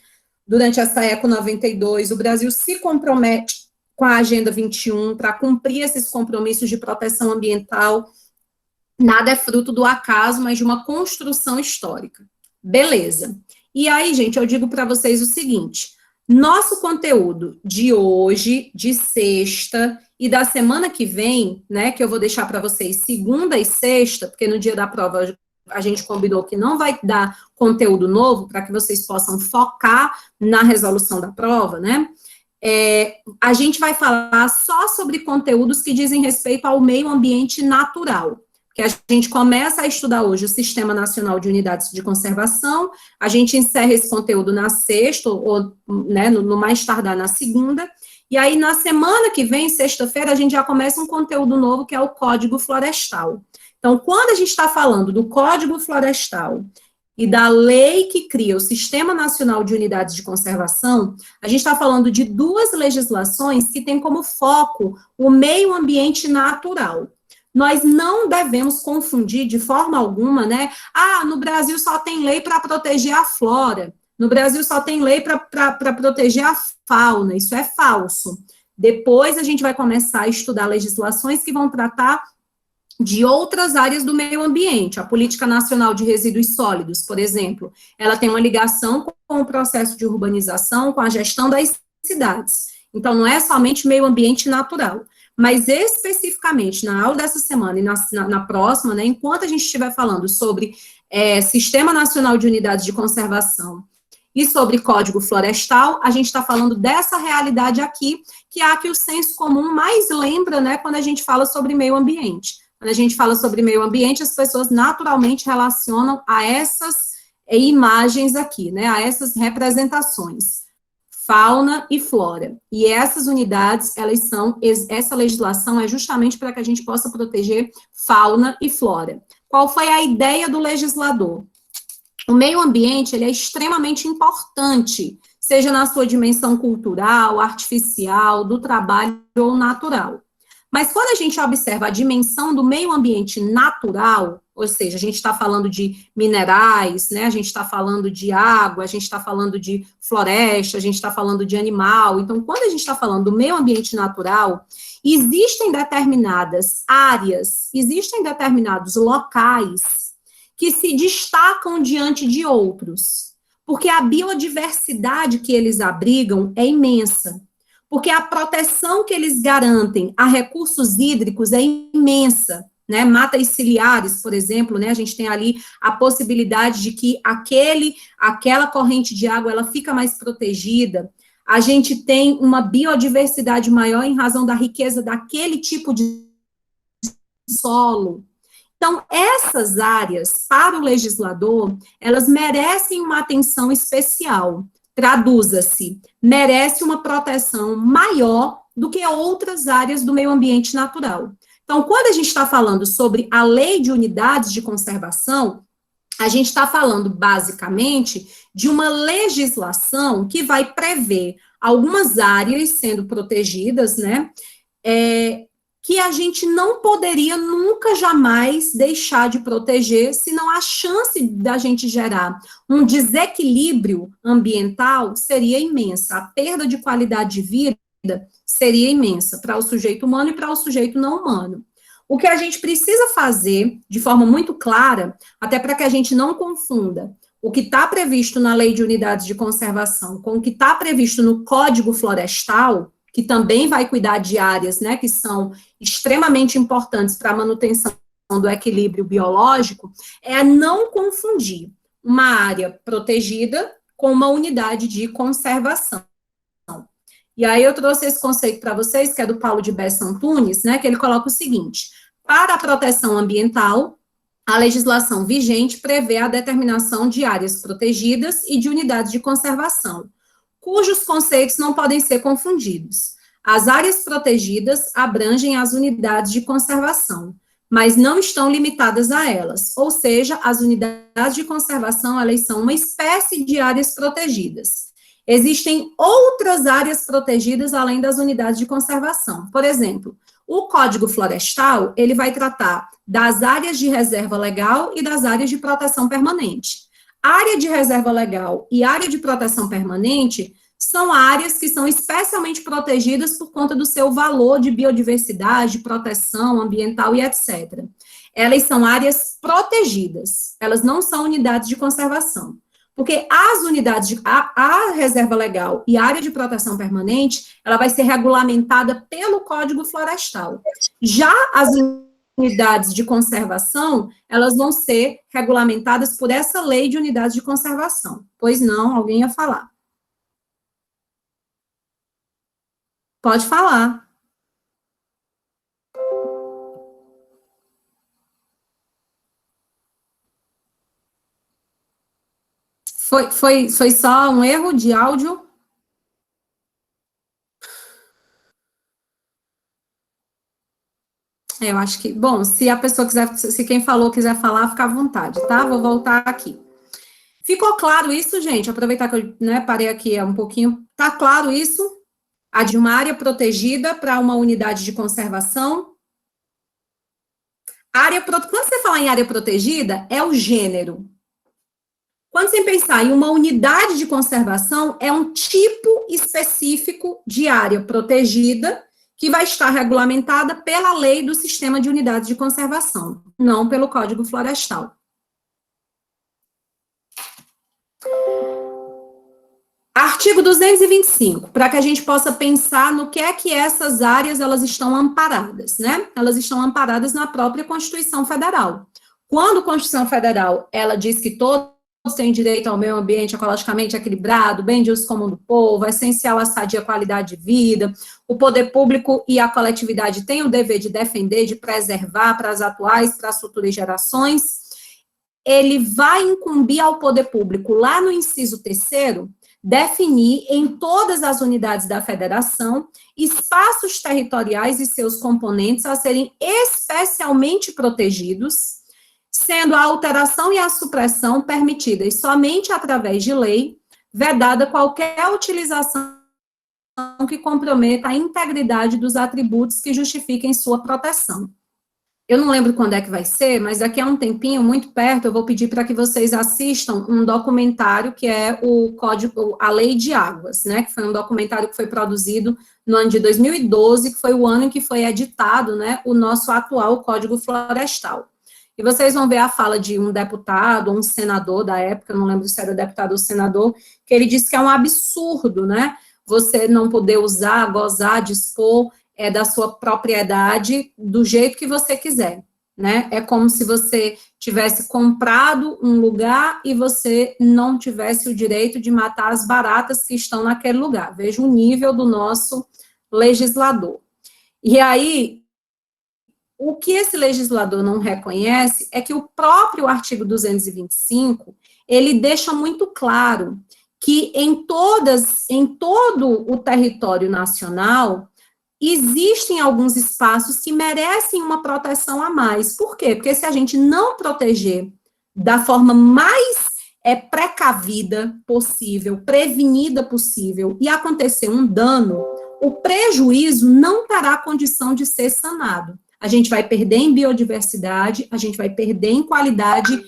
durante essa Eco 92, o Brasil se compromete com a Agenda 21 para cumprir esses compromissos de proteção ambiental. Nada é fruto do acaso, mas de uma construção histórica. Beleza. E aí, gente, eu digo para vocês o seguinte, nosso conteúdo de hoje, de sexta e da semana que vem, né, que eu vou deixar para vocês segunda e sexta, porque no dia da prova a gente combinou que não vai dar conteúdo novo para que vocês possam focar na resolução da prova, né? A gente vai falar só sobre conteúdos que dizem respeito ao meio ambiente natural, que a gente começa a estudar hoje o Sistema Nacional de Unidades de Conservação, a gente encerra esse conteúdo na sexta, ou né, no mais tardar na segunda, e aí na semana que vem, sexta-feira, a gente já começa um conteúdo novo, que é o Código Florestal. Então, quando a gente está falando do Código Florestal e da lei que cria o Sistema Nacional de Unidades de Conservação, a gente está falando de duas legislações que têm como foco o meio ambiente natural. Nós não devemos confundir de forma alguma, né? Ah, no Brasil só tem lei para proteger a flora, no Brasil só tem lei para proteger a fauna, isso é falso. Depois a gente vai começar a estudar legislações que vão tratar de outras áreas do meio ambiente. A Política Nacional de Resíduos Sólidos, por exemplo, ela tem uma ligação com o processo de urbanização, com a gestão das cidades. Então, não é somente meio ambiente natural. Mas, especificamente, na aula dessa semana e na próxima, né, enquanto a gente estiver falando sobre Sistema Nacional de Unidades de Conservação e sobre Código Florestal, a gente está falando dessa realidade aqui, que é a que o senso comum mais lembra, né, quando a gente fala sobre meio ambiente. Quando a gente fala sobre meio ambiente, as pessoas naturalmente relacionam a essas imagens aqui, né, a essas representações, fauna e flora. E essas unidades, essa legislação é justamente para que a gente possa proteger fauna e flora. Qual foi a ideia do legislador? O meio ambiente, ele é extremamente importante, seja na sua dimensão cultural, artificial, do trabalho ou natural. Mas quando a gente observa a dimensão do meio ambiente natural, ou seja, a gente está falando de minerais, né, a gente está falando de água, a gente está falando de floresta, a gente está falando de animal. Então, quando a gente está falando do meio ambiente natural, existem determinadas áreas, existem determinados locais que se destacam diante de outros, porque a biodiversidade que eles abrigam é imensa. Porque a proteção que eles garantem a recursos hídricos é imensa, né? Matas ciliares, por exemplo, né? A gente tem ali a possibilidade de que aquela corrente de água, ela fica mais protegida. A gente tem uma biodiversidade maior em razão da riqueza daquele tipo de solo. Então, essas áreas, para o legislador, elas merecem uma atenção especial. Traduza-se, merece uma proteção maior do que outras áreas do meio ambiente natural. Então, quando a gente está falando sobre a lei de unidades de conservação, a gente está falando, basicamente, de uma legislação que vai prever algumas áreas sendo protegidas, né, que a gente não poderia nunca, jamais deixar de proteger, senão a chance da gente gerar um desequilíbrio ambiental seria imensa, a perda de qualidade de vida seria imensa para o sujeito humano e para o sujeito não humano. O que a gente precisa fazer, de forma muito clara, até para que a gente não confunda o que está previsto na Lei de Unidades de Conservação com o que está previsto no Código Florestal, que também vai cuidar de áreas, né, que são extremamente importantes para a manutenção do equilíbrio biológico, é não confundir uma área protegida com uma unidade de conservação. E aí eu trouxe esse conceito para vocês, que é do Paulo de Bessa Antunes, né, que ele coloca o seguinte: para a proteção ambiental, a legislação vigente prevê a determinação de áreas protegidas e de unidades de conservação, cujos conceitos não podem ser confundidos. As áreas protegidas abrangem as unidades de conservação, mas não estão limitadas a elas, ou seja, as unidades de conservação, elas são uma espécie de áreas protegidas. Existem outras áreas protegidas além das unidades de conservação. Por exemplo, o Código Florestal, ele vai tratar das áreas de reserva legal e das áreas de proteção permanente. Área de reserva legal e área de proteção permanente são áreas que são especialmente protegidas por conta do seu valor de biodiversidade, proteção ambiental e etc. Elas são áreas protegidas, elas não são unidades de conservação. Porque as unidades, a reserva legal e a área de proteção permanente, ela vai ser regulamentada pelo Código Florestal. Já as unidades de conservação, elas vão ser regulamentadas por essa lei de unidades de conservação. Pois não, alguém ia falar. Pode falar. Foi só um erro de áudio? Eu acho que, bom, se a pessoa quiser, se quem falou quiser falar, fica à vontade, tá? Vou voltar aqui. Ficou claro isso, gente? Aproveitar que eu, né, parei aqui um pouquinho. Tá claro isso? De uma área protegida para uma unidade de conservação. Quando você fala em área protegida, é o gênero. Quando você pensar em uma unidade de conservação, é um tipo específico de área protegida que vai estar regulamentada pela lei do sistema de unidades de conservação, não pelo Código Florestal. Artigo 225, para que a gente possa pensar no que é que essas áreas elas estão amparadas, né? Elas estão amparadas na própria Constituição Federal. Quando a Constituição Federal, ela diz que todos têm direito ao meio ambiente ecologicamente equilibrado, bem de uso comum do povo, é essencial à sadia qualidade de vida, o poder público e a coletividade têm o dever de defender, de preservar para as atuais, para as futuras gerações, ele vai incumbir ao poder público, lá no inciso 3º, definir em todas as unidades da federação espaços territoriais e seus componentes a serem especialmente protegidos, sendo a alteração e a supressão permitidas somente através de lei, vedada qualquer utilização que comprometa a integridade dos atributos que justifiquem sua proteção. Eu não lembro quando é que vai ser, mas daqui a um tempinho, muito perto, eu vou pedir para que vocês assistam um documentário que é a Lei de Águas, né, que foi um documentário que foi produzido no ano de 2012, que foi o ano em que foi editado, né, o nosso atual Código Florestal. E vocês vão ver a fala de um deputado, um senador da época, não lembro se era deputado ou senador, que ele disse que é um absurdo, né, você não poder usar, gozar, dispor da sua propriedade do jeito que você quiser, né? É como se você tivesse comprado um lugar e você não tivesse o direito de matar as baratas que estão naquele lugar. Veja o nível do nosso legislador. E aí, o que esse legislador não reconhece é que o próprio artigo 225, ele deixa muito claro que em todo o território nacional, existem alguns espaços que merecem uma proteção a mais. Por quê? Porque se a gente não proteger da forma mais precavida possível, prevenida possível, e acontecer um dano, o prejuízo não terá condição de ser sanado. A gente vai perder em biodiversidade, a gente vai perder em qualidade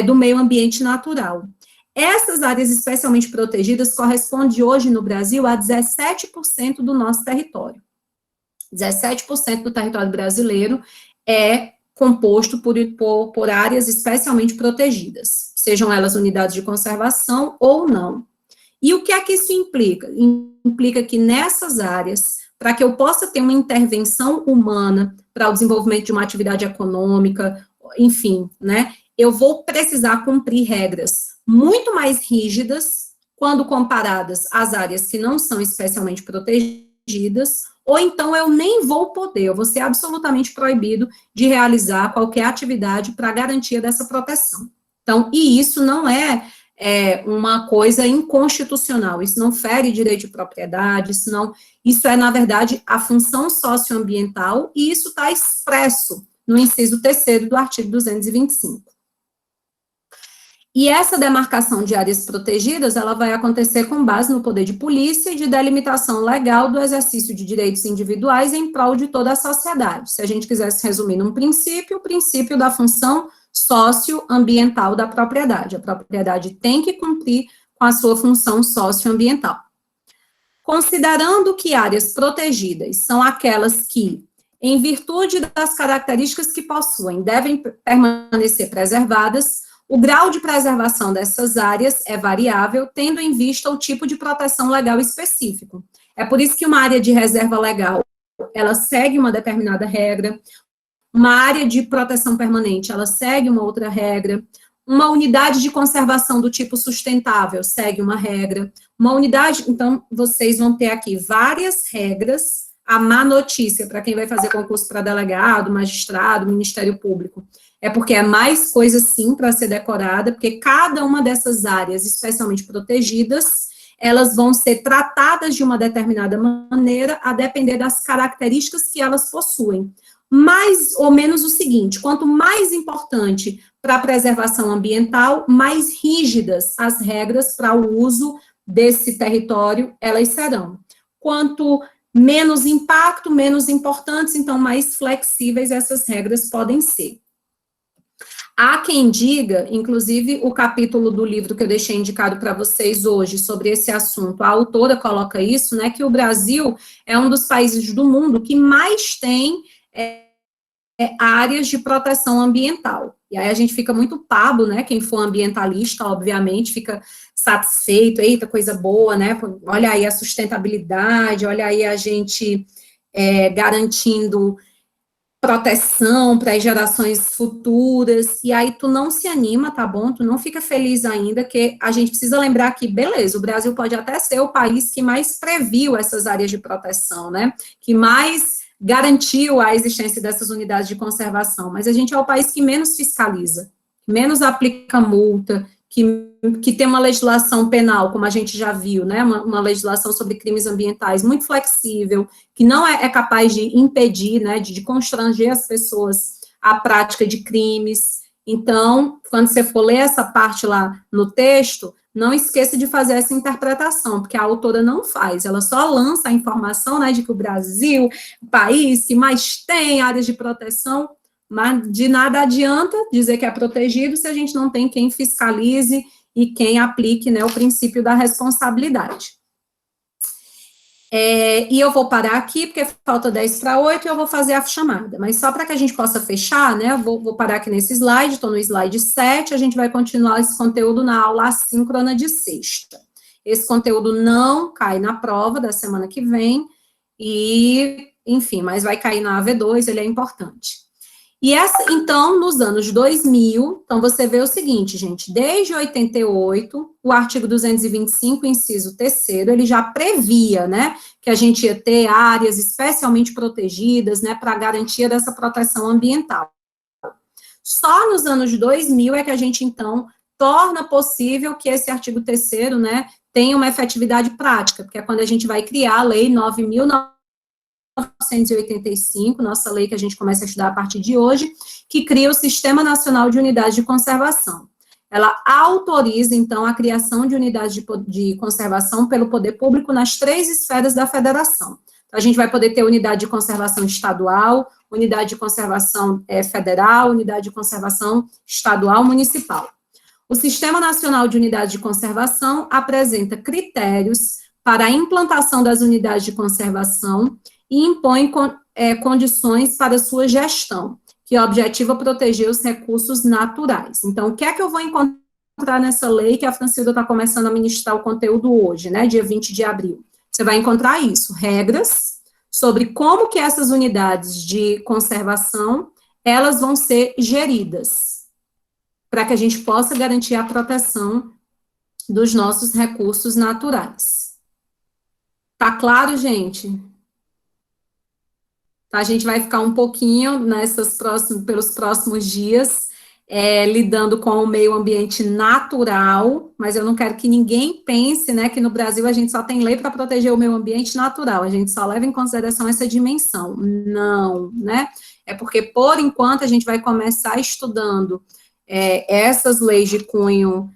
do meio ambiente natural. Essas áreas especialmente protegidas correspondem hoje no Brasil a 17% do nosso território. 17% do território brasileiro é composto por áreas especialmente protegidas, sejam elas unidades de conservação ou não. E o que é que isso implica? Implica que nessas áreas, para que eu possa ter uma intervenção humana para o desenvolvimento de uma atividade econômica, enfim, né, eu vou precisar cumprir regras muito mais rígidas quando comparadas às áreas que não são especialmente protegidas, ou então eu nem vou poder, eu vou ser absolutamente proibido de realizar qualquer atividade para garantia dessa proteção. Então, e isso não é uma coisa inconstitucional, isso não fere direito de propriedade, isso é, na verdade, a função socioambiental, e isso está expresso no inciso 3º do artigo 225. E essa demarcação de áreas protegidas, ela vai acontecer com base no poder de polícia e de delimitação legal do exercício de direitos individuais em prol de toda a sociedade. Se a gente quisesse resumir num princípio, o princípio da função socioambiental da propriedade. A propriedade tem que cumprir com a sua função socioambiental. Considerando que áreas protegidas são aquelas que, em virtude das características que possuem, devem permanecer preservadas, O grau de preservação dessas áreas é variável, tendo em vista o tipo de proteção legal específico. É por isso que uma área de reserva legal, ela segue uma determinada regra, uma área de proteção permanente, ela segue uma outra regra, uma unidade de conservação do tipo sustentável segue uma regra, uma unidade, então, vocês vão ter aqui várias regras. A má notícia para quem vai fazer concurso para delegado, magistrado, Ministério Público, é porque é mais coisa, sim, para ser decorada, porque cada uma dessas áreas, especialmente protegidas, elas vão ser tratadas de uma determinada maneira, a depender das características que elas possuem. Mais ou menos o seguinte, quanto mais importante para a preservação ambiental, mais rígidas as regras para o uso desse território, elas serão. Quanto menos impacto, menos importantes, então mais flexíveis essas regras podem ser. Há quem diga, inclusive o capítulo do livro que eu deixei indicado para vocês hoje sobre esse assunto, a autora coloca isso, né, que o Brasil é um dos países do mundo que mais tem áreas de proteção ambiental. E aí a gente fica muito pabo, né, quem for ambientalista, obviamente, fica satisfeito, eita, coisa boa, né, olha aí a sustentabilidade, olha aí a gente garantindo proteção para as gerações futuras, e aí tu não se anima, tá bom? Tu não fica feliz ainda, que a gente precisa lembrar que, beleza, o Brasil pode até ser o país que mais previu essas áreas de proteção, né, que mais garantiu a existência dessas unidades de conservação, mas a gente é o país que menos fiscaliza, menos aplica multa, que tem uma legislação penal, como a gente já viu, né, uma legislação sobre crimes ambientais muito flexível, que não é capaz de impedir, né, de constranger as pessoas à prática de crimes. Então, quando você for ler essa parte lá no texto, não esqueça de fazer essa interpretação, porque a autora não faz, ela só lança a informação, né, de que o Brasil é o país que mais tem áreas de proteção, mas de nada adianta dizer que é protegido se a gente não tem quem fiscalize e quem aplique, né, o princípio da responsabilidade. E eu vou parar aqui, porque falta 10 para 8, e eu vou fazer a chamada. Mas só para que a gente possa fechar, né, eu vou parar aqui nesse slide, estou no slide 7, a gente vai continuar esse conteúdo na aula assíncrona de sexta. Esse conteúdo não cai na prova da semana que vem, e, enfim, mas vai cair na AV2, ele é importante. E então, nos anos 2000, então você vê o seguinte, gente, desde 88, o artigo 225, inciso 3º, ele já previa, né, que a gente ia ter áreas especialmente protegidas, né, para garantia dessa proteção ambiental. Só nos anos 2000 é que a gente, então, torna possível que esse artigo 3º, né, tenha uma efetividade prática, porque é quando a gente vai criar a Lei 9.985, nossa lei que a gente começa a estudar a partir de hoje, que cria o Sistema Nacional de Unidades de Conservação. Ela autoriza, então, a criação de unidades de conservação pelo poder público nas 3 esferas da federação. Então, a gente vai poder ter unidade de conservação estadual, unidade de conservação federal, unidade de conservação estadual municipal. O Sistema Nacional de Unidades de Conservação apresenta critérios para a implantação das unidades de conservação e impõe condições para sua gestão, que objetiva proteger os recursos naturais. Então, o que é que eu vou encontrar nessa lei que a Francilda está começando a ministrar o conteúdo hoje, né, dia 20 de abril? Você vai encontrar isso, regras sobre como que essas unidades de conservação, elas vão ser geridas, para que a gente possa garantir a proteção dos nossos recursos naturais. Tá claro, gente? A gente vai ficar um pouquinho pelos próximos dias, lidando com o meio ambiente natural, mas eu não quero que ninguém pense, né, que no Brasil a gente só tem lei para proteger o meio ambiente natural, a gente só leva em consideração essa dimensão. Não, né? É porque, por enquanto, a gente vai começar estudando essas leis de cunho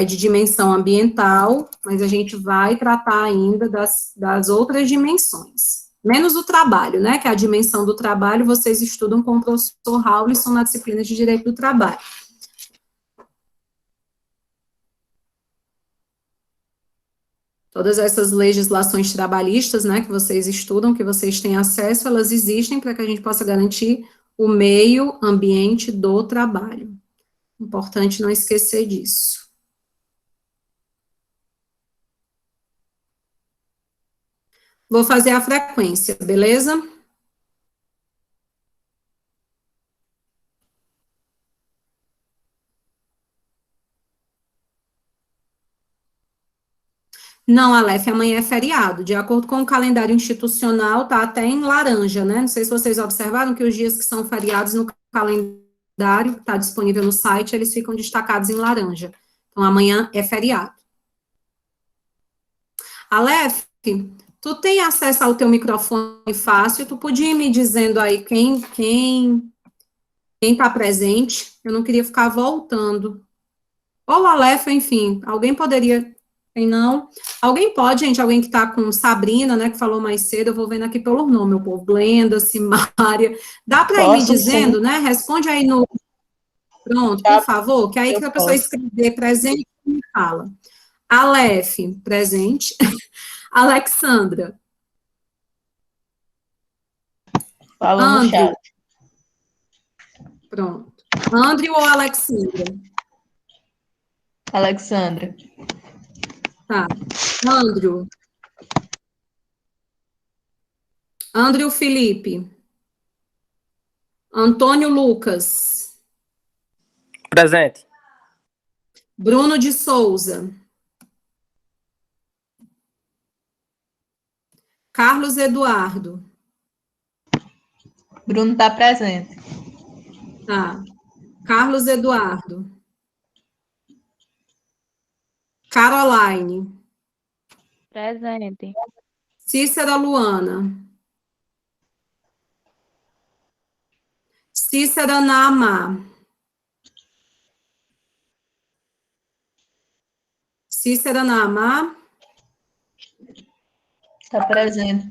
de dimensão ambiental, mas a gente vai tratar ainda das outras dimensões. Menos o trabalho, né, que é a dimensão do trabalho, vocês estudam com o professor Raulison na disciplina de Direito do Trabalho. Todas essas legislações trabalhistas, né, que vocês estudam, que vocês têm acesso, elas existem para que a gente possa garantir o meio ambiente do trabalho. Importante não esquecer disso. Vou fazer a frequência, beleza? Não, Aleph, amanhã é feriado. De acordo com o calendário institucional, tá até em laranja, né? Não sei se vocês observaram que os dias que são feriados no calendário, que está disponível no site, eles ficam destacados em laranja. Então, amanhã é feriado. Aleph, tu tem acesso ao teu microfone fácil, tu podia ir me dizendo aí quem está presente, eu não queria ficar voltando. Ou Aleph, enfim, alguém poderia, tem não? Alguém pode, gente, alguém que está com Sabrina, né, que falou mais cedo, eu vou vendo aqui pelo nome, meu povo, Glenda, Simária, dá para ir me Posso dizendo, sim. né, responde aí no, pronto, por favor, que aí que a pessoa Posso. escrever presente, me fala. Aleph, presente. Alexandra. Fala no Andrew, chat. pronto. Andrew ou Alexandra? Alexandra. Tá. Andrew. Andrew Felipe. Antônio Lucas. Presente. Bruno de Souza. Carlos Eduardo. Bruno está presente. Tá. Carlos Eduardo. Caroline. Presente. Cícera Luana. Cícera Naamá. Cícera Naamá. Está presente.